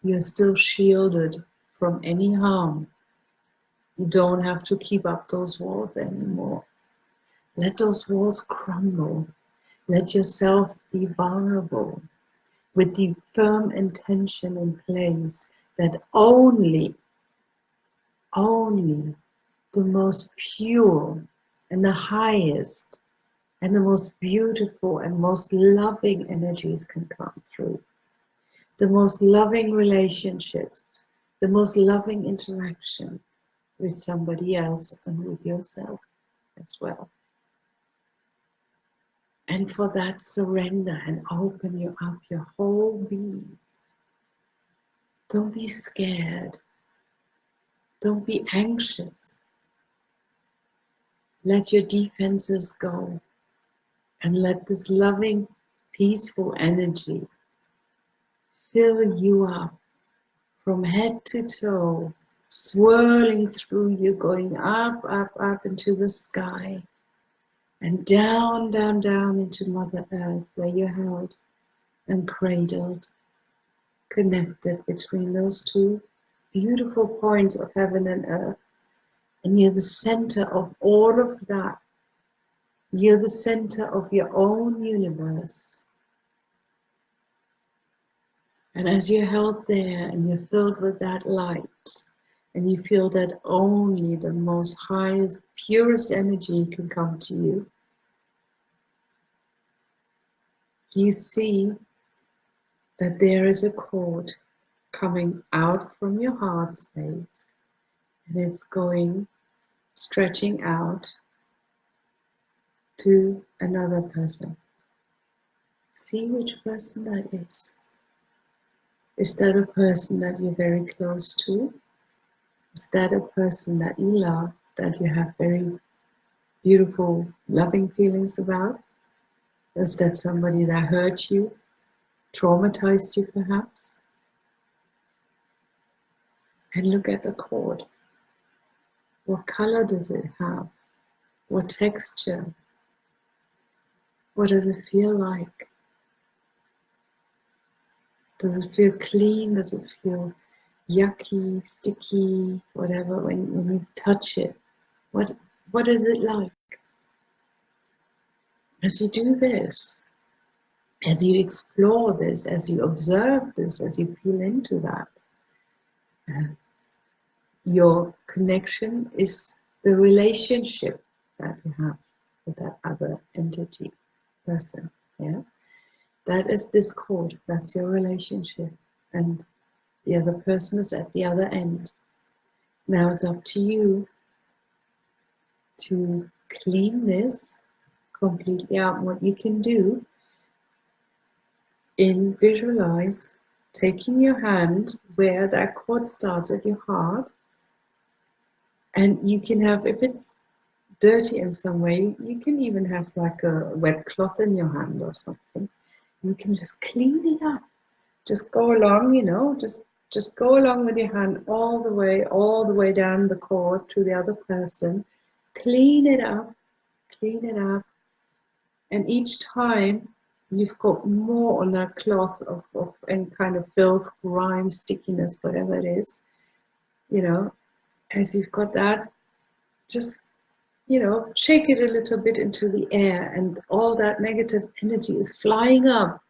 [SPEAKER 1] you're still shielded from any harm. You don't have to keep up those walls anymore. Let those walls crumble. Let yourself be vulnerable with the firm intention in place that only the most pure and the highest and the most beautiful and most loving energies can come through. The most loving relationships, the most loving interaction with somebody else and with yourself as well. And for that, surrender and open you up, your whole being. Don't be scared. Don't be anxious. Let your defenses go and let this loving, peaceful energy fill you up from head to toe, swirling through you, going up, up, up into the sky, and down, down, down into Mother Earth, where you're held and cradled, connected between those two beautiful points of heaven and earth. And you're the center of all of that. You're the center of your own universe. And as you're held there and you're filled with that light, and you feel that only the most highest, purest energy can come to you, you see that there is a cord coming out from your heart space, and it's going, stretching out to another person. See which person that is. Is that a person that you're very close to? Is that a person that you love, that you have very beautiful, loving feelings about? Is that somebody that hurt you, traumatized you perhaps? and look at the cord. What color does it have? What texture? What does it feel like? Does it feel clean? Does it feel yucky, sticky, whatever, when you touch it? What is it like? As you do this, as you explore this, as you observe this, as you feel into that, your connection is the relationship that you have with that other entity, person. Yeah, that is this cord. That's your relationship, and the other person is at the other end. Now it's up to you to clean this completely out. What you can do in visualize taking your hand where that cord starts at your heart, and you can have, if it's dirty in some way, you can even have like a wet cloth in your hand or something. You can just clean it up. Just go along, you know, just go along with your hand all the way down the cord to the other person. Clean it up, and each time you've got more on that cloth of any kind of filth, grime, stickiness, whatever it is, you know, as you've got that, just, you know, shake it a little bit into the air, and all that negative energy is flying up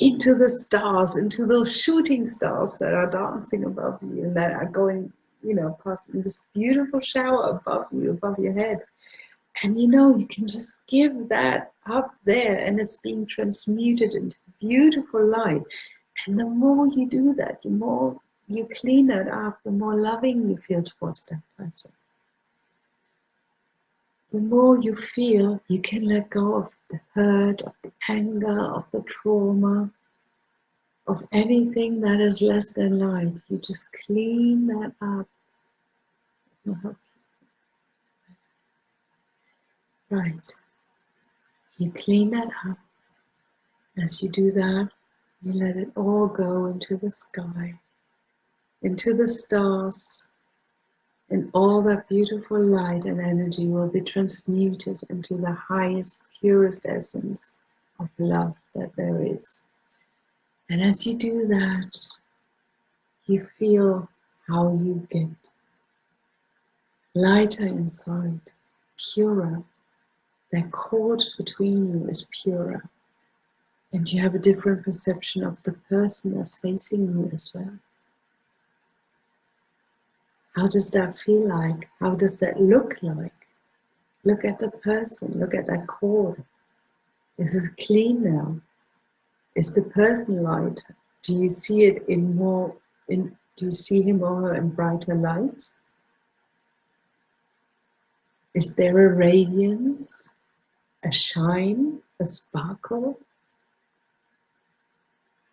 [SPEAKER 1] into the stars, into those shooting stars that are dancing above you and that are going, you know, past in this beautiful shower above you, above your head. And you know, you can just give that up there, and it's being transmuted into beautiful light. And the more you do that, the more you clean it up, the more loving you feel towards that person. The more you feel, you can let go of the hurt, of the anger, of the trauma, of anything that is less than light. You just clean that up. Right. You clean that up. As you do that, you let it all go into the sky, into the stars, and all that beautiful light and energy will be transmuted into the highest, purest essence of love that there is. And as you do that, you feel how you get lighter inside, purer. That cord between you is purer. And you have a different perception of the person that's facing you as well. How does that feel like? How does that look like? Look at the person, look at that cord. Is it clean now? Is the person light? Do you see it do you see him or her in brighter light? Is there a radiance, a shine, a sparkle?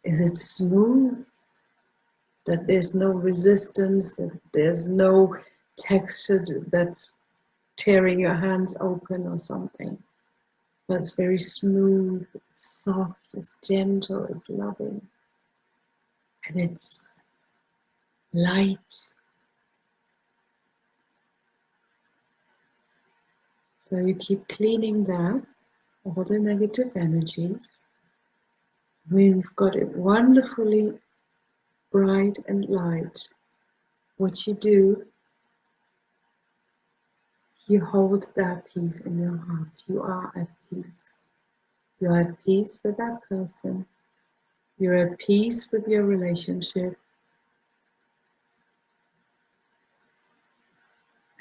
[SPEAKER 1] Is it smooth? That there's no resistance, that there's no texture that's tearing your hands open or something. But it's very smooth, it's soft, it's gentle, it's loving. And it's light. So you keep cleaning that, all the negative energies. We've got it wonderfully bright and light. What you do, you hold that peace in your heart. You are at peace. You're at peace with that person. You're at peace with your relationship.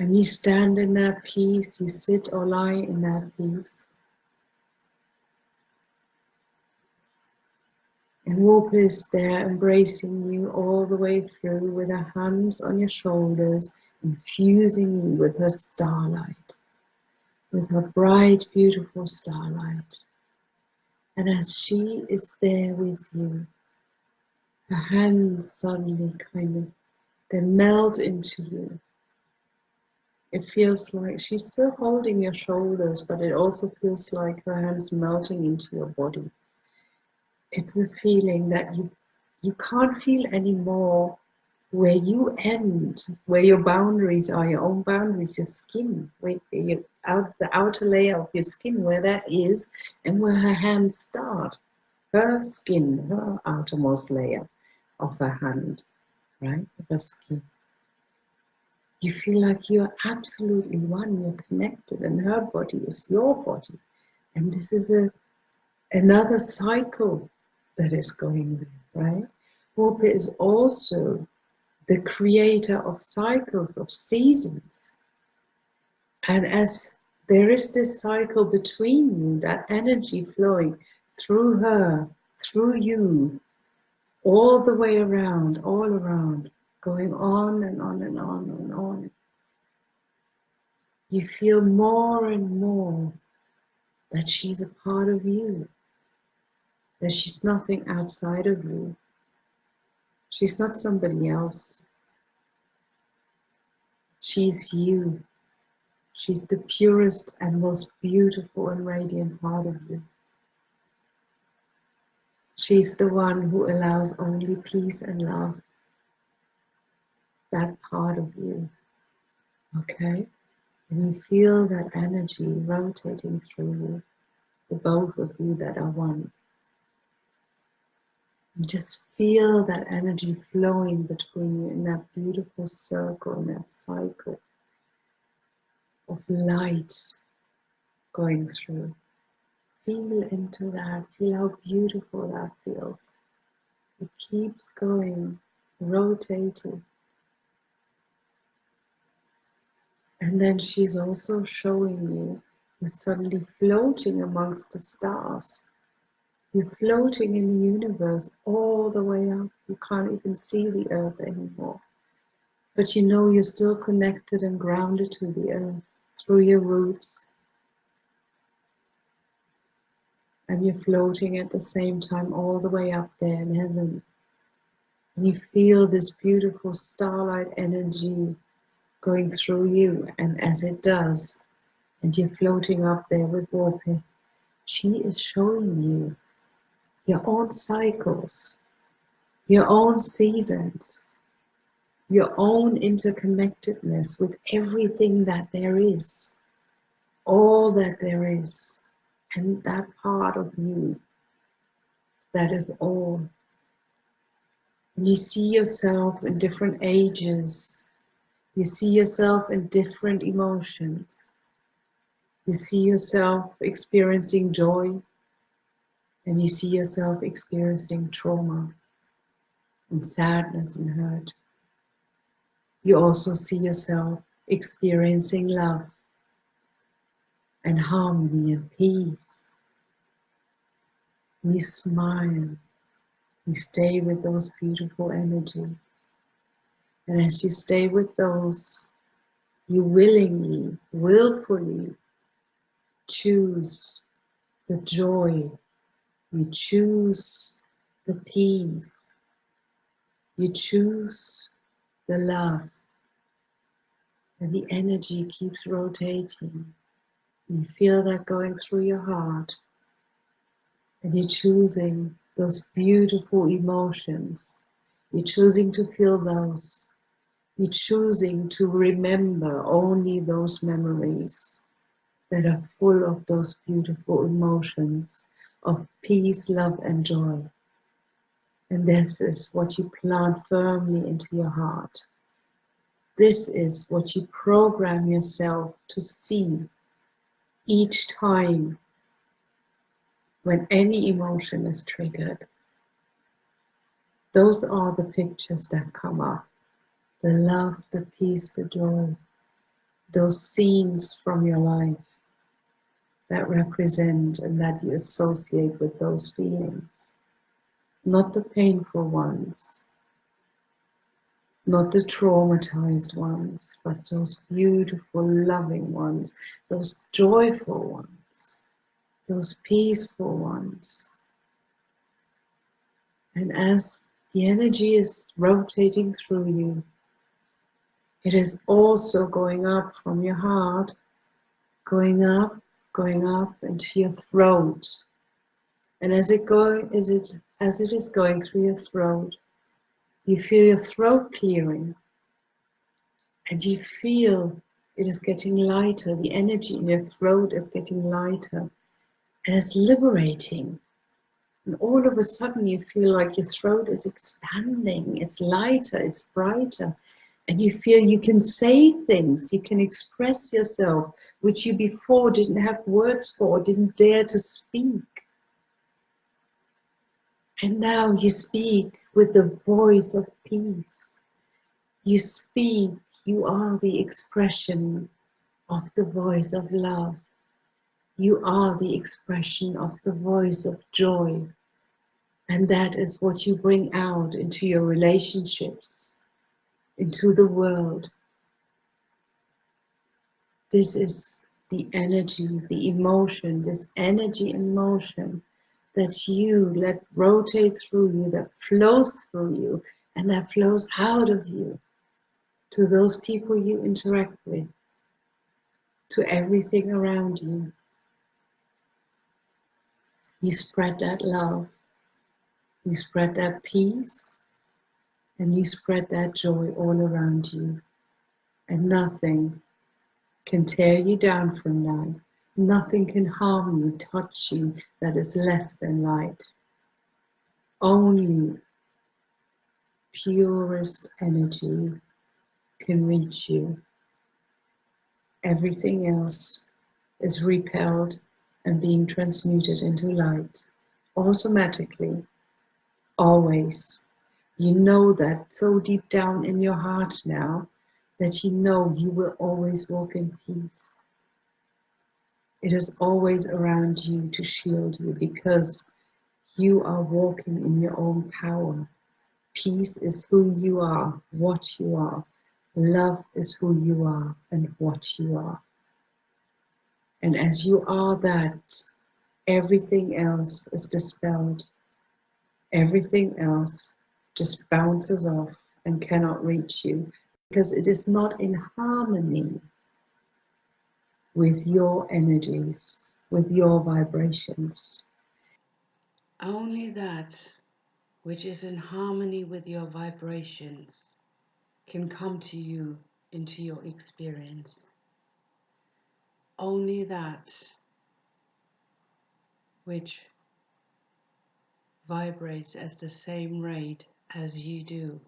[SPEAKER 1] And you stand in that peace. You sit or lie in that peace. And Wohpe is there embracing you all the way through with her hands on your shoulders, infusing you with her starlight, with her bright, beautiful starlight. And as she is there with you, her hands suddenly they melt into you. It feels like she's still holding your shoulders, but it also feels like her hands melting into your body. It's the feeling that you can't feel anymore where you end, where your boundaries are, your own boundaries, your skin, where the outer layer of your skin, where that is, and where her hands start. Her skin, her outermost layer of her hand, right? Of her skin. You feel like you're absolutely one, you're connected, and her body is your body. And this is another cycle that is going on, right? Wohpe is also the creator of cycles, of seasons. And as there is this cycle between you, that energy flowing through her, through you, all the way around, all around, going on and on and on and on. You feel more and more that she's a part of you, that she's nothing outside of you. She's not somebody else. She's you. She's the purest and most beautiful and radiant part of you. She's the one who allows only peace and love, that part of you. Okay? And you feel that energy rotating through you, the both of you that are one. You just feel that energy flowing between you in that beautiful circle, in that cycle of light going through. Feel into that, feel how beautiful that feels. It keeps going, rotating. And then she's also showing you, you're suddenly floating amongst the stars. You're floating in the universe all the way up. You can't even see the earth anymore. But you know you're still connected and grounded to the earth through your roots. And you're floating at the same time all the way up there in heaven. And you feel this beautiful starlight energy going through you. And as it does, and you're floating up there with Wohpe, she is showing you your own cycles, your own seasons, your own interconnectedness with everything that there is, all that there is, and that part of you that is all. And you see yourself in different ages, you see yourself in different emotions, you see yourself experiencing joy, and you see yourself experiencing trauma and sadness and hurt. You also see yourself experiencing love and harmony and peace. You smile, you stay with those beautiful energies. And as you stay with those, you willingly, willfully choose the joy, you choose the peace, you choose the love, and the energy keeps rotating. You feel that going through your heart, and you're choosing those beautiful emotions. You're choosing to feel those. You're choosing to remember only those memories that are full of those beautiful emotions of peace, love, and joy. And this is what you plant firmly into your heart. This is what you program yourself to see each time when any emotion is triggered. Those are the pictures that come up. The love, the peace, the joy. Those scenes from your life that represent and that you associate with those feelings. Not the painful ones, not the traumatized ones, but those beautiful, loving ones, those joyful ones, those peaceful ones. And as the energy is rotating through you, it is also going up from your heart, going up into your throat. And as it is going through your throat, You feel your throat clearing, and you feel it is getting lighter. The energy in your throat is getting lighter, and it's liberating. And all of a sudden you feel like your throat is expanding, it's lighter, it's brighter, and you feel you can say things, you can express yourself, which you before didn't have words for, or didn't dare to speak. And now you speak with the voice of peace. You speak, you are the expression of the voice of love. You are the expression of the voice of joy. And that is what you bring out into your relationships, into the world. This is the energy, the emotion, this energy and motion that you let rotate through you, that flows through you, and that flows out of you to those people you interact with, to everything around you. You spread that love, you spread that peace, and you spread that joy all around you. And nothing can tear you down from that. Nothing can harm you, touch you, that is less than light. Only purest energy can reach you. Everything else is repelled and being transmuted into light. Automatically, always. You know that so deep down in your heart now, that you know you will always walk in peace. It is always around you to shield you, because you are walking in your own power. Peace is who you are, what you are. Love is who you are and what you are. And as you are that, everything else is dispelled. Everything else just bounces off and cannot reach you, because it is not in harmony with your energies, with your vibrations. Only that which is in harmony with your vibrations can come to you into your experience. Only that which vibrates at the same rate as you do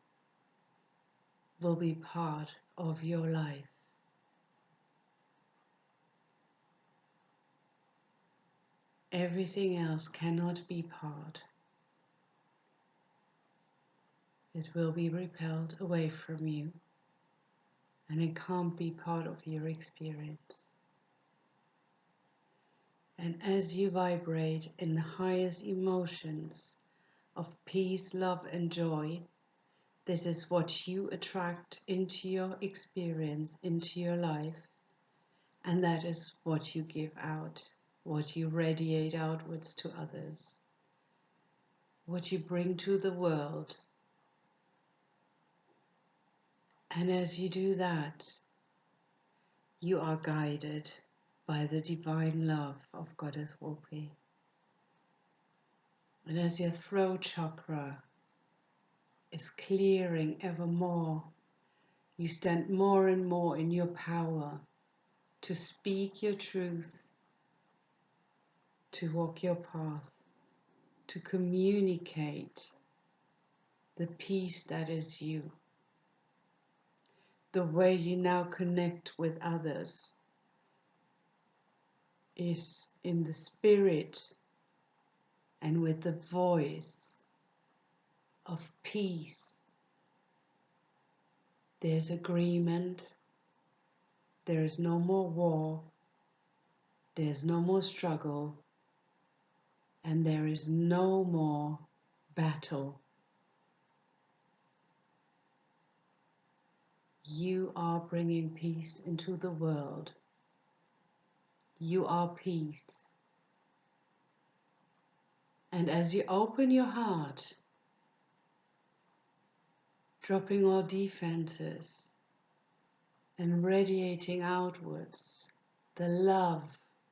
[SPEAKER 1] will be part of your life. Everything else cannot be part. It will be repelled away from you, and it can't be part of your experience. And as you vibrate in the highest emotions of peace, love, and joy, this is what you attract into your experience, into your life, and that is what you give out, what you radiate outwards to others, what you bring to the world. And as you do that, you are guided by the divine love of Goddess Wohpe. And as your throat chakra is clearing ever more, you stand more and more in your power to speak your truth, to walk your path, to communicate the peace that is you. The way you now connect with others is in the spirit and with the voice of peace. There's agreement. There is no more war. There's no more struggle. And there is no more battle. You are bringing peace into the world. You are peace. And as you open your heart, dropping all defenses and radiating outwards the love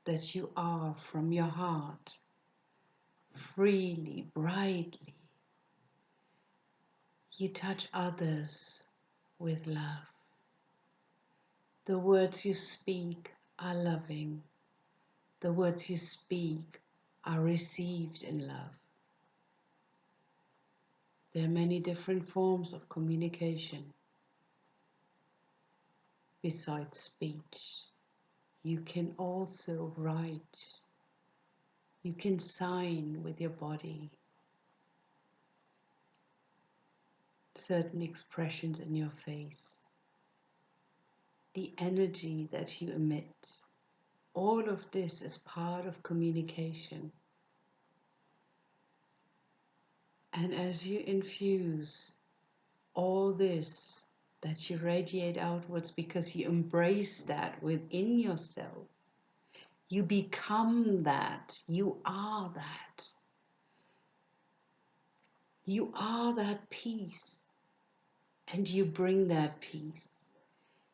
[SPEAKER 1] that you are from your heart, freely, brightly, You touch others with love. The words you speak are loving. The words you speak are received in love. There are many different forms of communication besides speech. You can also write. You can sign with your body certain expressions in your face. The energy that you emit, all of this is part of communication. And as you infuse all this that you radiate outwards because you embrace that within yourself, you become that, you are that. You are that peace, and you bring that peace.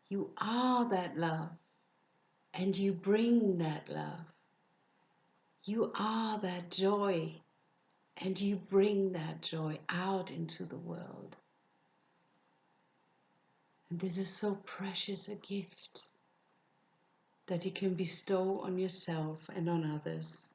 [SPEAKER 1] You are that love, and you bring that love. You are that joy, and you bring that joy out into the world. And this is so precious a gift that you can bestow on yourself and on others.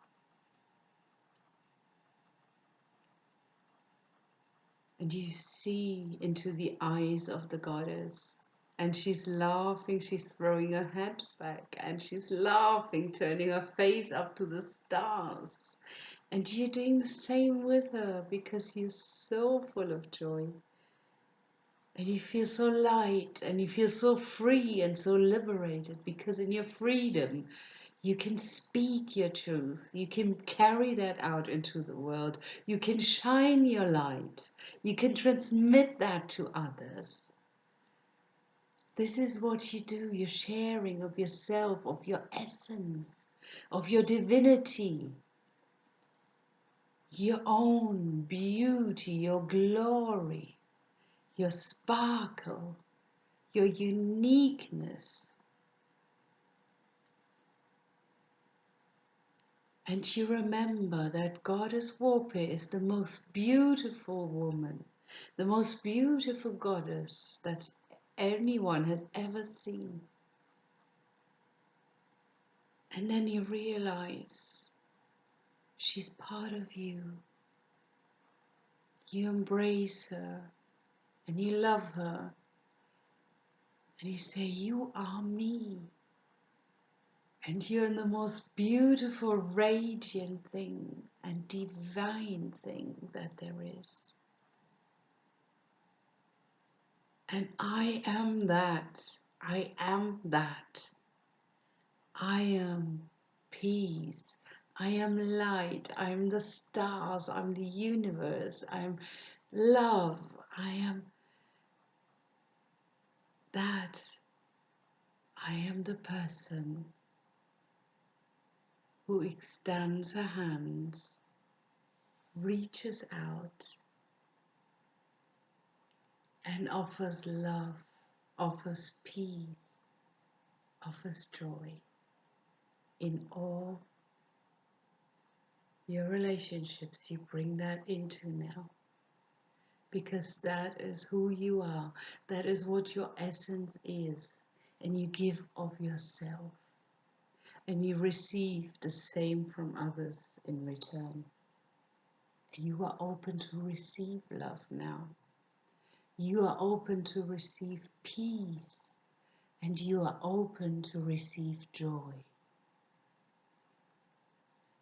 [SPEAKER 1] And you see into the eyes of the goddess, and she's laughing, she's throwing her head back, and she's laughing, turning her face up to the stars. And you're doing the same with her because you're so full of joy. And you feel so light, and you feel so free and so liberated, because in your freedom you can speak your truth, you can carry that out into the world, you can shine your light, you can transmit that to others. This is what you do, you're sharing of yourself, of your essence, of your divinity, your own beauty, your glory, your sparkle, your uniqueness. And you remember that Goddess Wohpe is the most beautiful woman, the most beautiful goddess that anyone has ever seen. And then you realize she's part of you. You embrace her and you love her. And you say, you are me. And you're the most beautiful, radiant thing and divine thing that there is. And I am that. I am that. I am peace. I am light. I am the stars. I'm the universe. I am love. I am that. I am the person who extends her hands, reaches out, and offers love, offers peace, offers joy in all your relationships. You bring that into now, because that is who you are, that is what your essence is, and you give of yourself, and you receive the same from others in return. And you are open to receive love now. You are open to receive peace, and you are open to receive joy.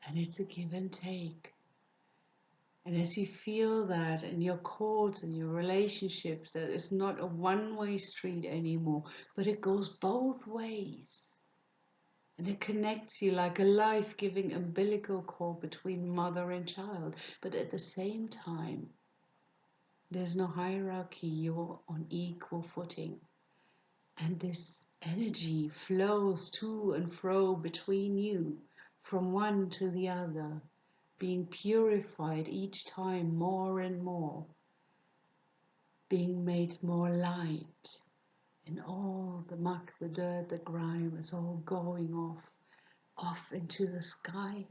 [SPEAKER 1] And it's a give and take. And as you feel that in your cords and your relationships, that it's not a one-way street anymore, but it goes both ways. And it connects you like a life-giving umbilical cord between mother and child. But at the same time, there's no hierarchy, you're on equal footing. And this energy flows to and fro between you, from one to the other, being purified each time more and more, being made more light, and all the muck, the dirt, the grime is all going off into the sky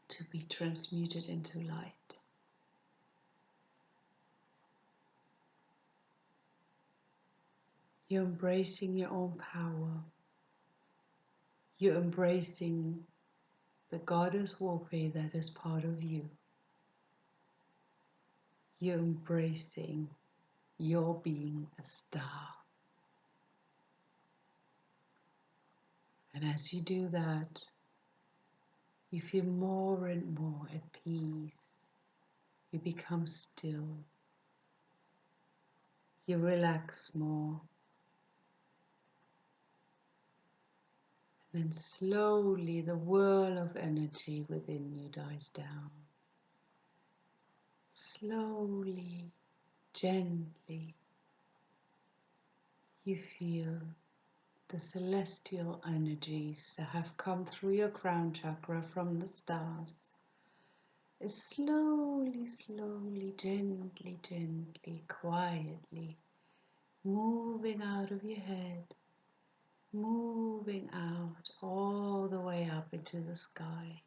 [SPEAKER 1] to be transmuted into light. You're embracing your own power. You're embracing the Goddess Wohpe that is part of you. You're embracing your being a star. And as you do that, you feel more and more at peace. You become still. You relax more. And then slowly the whirl of energy within you dies down. Slowly, gently, you feel the celestial energies that have come through your crown chakra from the stars is slowly, slowly, gently, gently, quietly moving out of your head, moving out all the way up into the sky.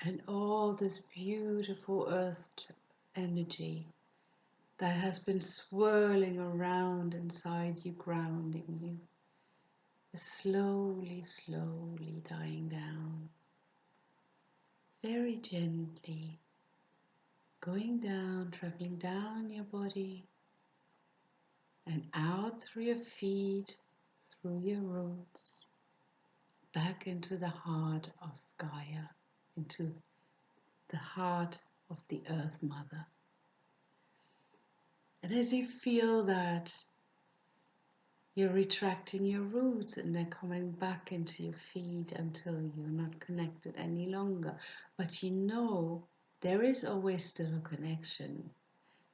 [SPEAKER 1] And all this beautiful earth energy that has been swirling around inside you, grounding you, is slowly, slowly dying down. Very gently, going down, traveling down your body and out through your feet, through your roots, back into the heart of Gaia, into the heart of the Earth Mother. And as you feel that, you're retracting your roots and they're coming back into your feet until you're not connected any longer. But you know there is always still a connection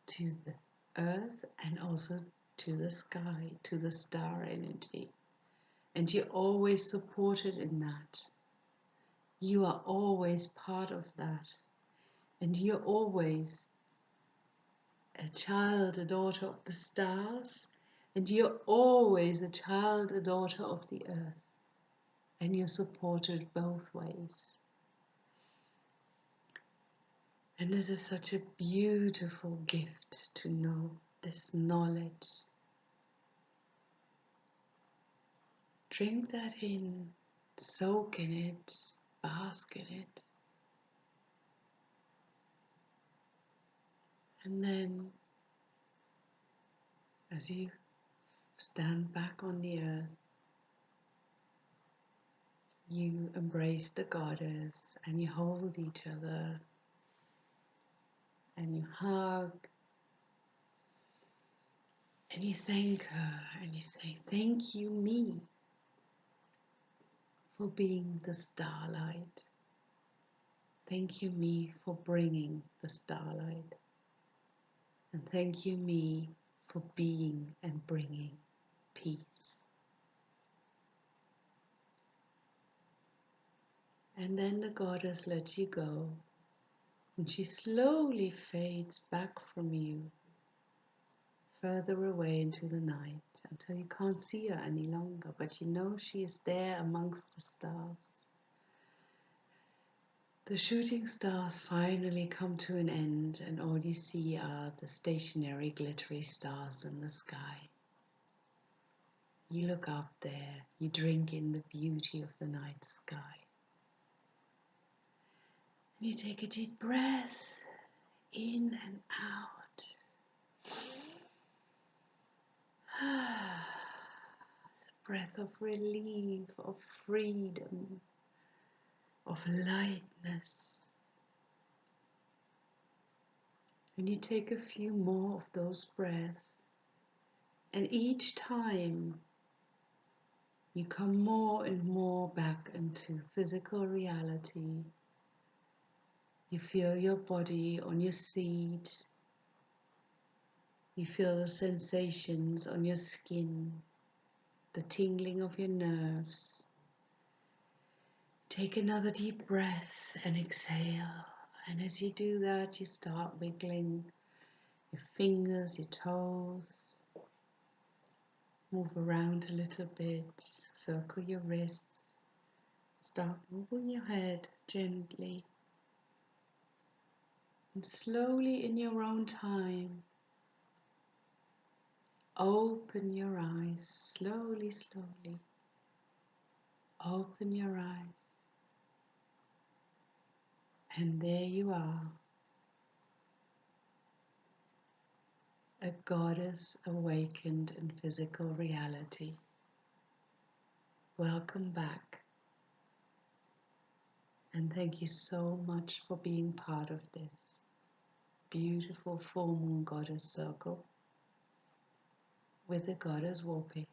[SPEAKER 1] to the earth and also to the sky, to the star energy. And you're always supported in that. You are always part of that. And you're always a child, a daughter of the stars, and you're always a child, a daughter of the earth, and you're supported both ways. And this is such a beautiful gift to know this knowledge. Drink that in, soak in it, bask in it. And then, as you stand back on the earth, you embrace the goddess and you hold each other and you hug and you thank her and you say, "Thank you, me, for being the starlight. Thank you, me, for bringing the starlight. And thank you, me, for being and bringing peace." And then the goddess lets you go, and she slowly fades back from you, further away into the night, until you can't see her any longer, but you know she is there amongst the stars. The shooting stars finally come to an end, and all you see are the stationary glittery stars in the sky. You look up there, you drink in the beauty of the night sky. And you take a deep breath in and out. It's a breath of relief, of freedom, of lightness. And you take a few more of those breaths, and each time you come more and more back into physical reality. You feel your body on your seat. You feel the sensations on your skin, the tingling of your nerves. Take another deep breath and exhale. And as you do that, you start wiggling your fingers, your toes. Move around a little bit, circle your wrists. Start moving your head gently. And slowly in your own time, Open your eyes slowly, slowly. Open your eyes. And there you are. A goddess awakened in physical reality. Welcome back. And thank you so much for being part of this beautiful full moon goddess circle with the goddess Wohpe.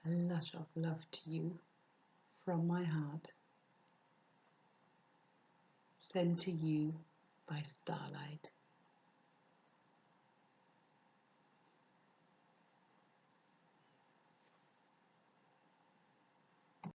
[SPEAKER 1] A lot of love to you from my heart, sent to you by starlight.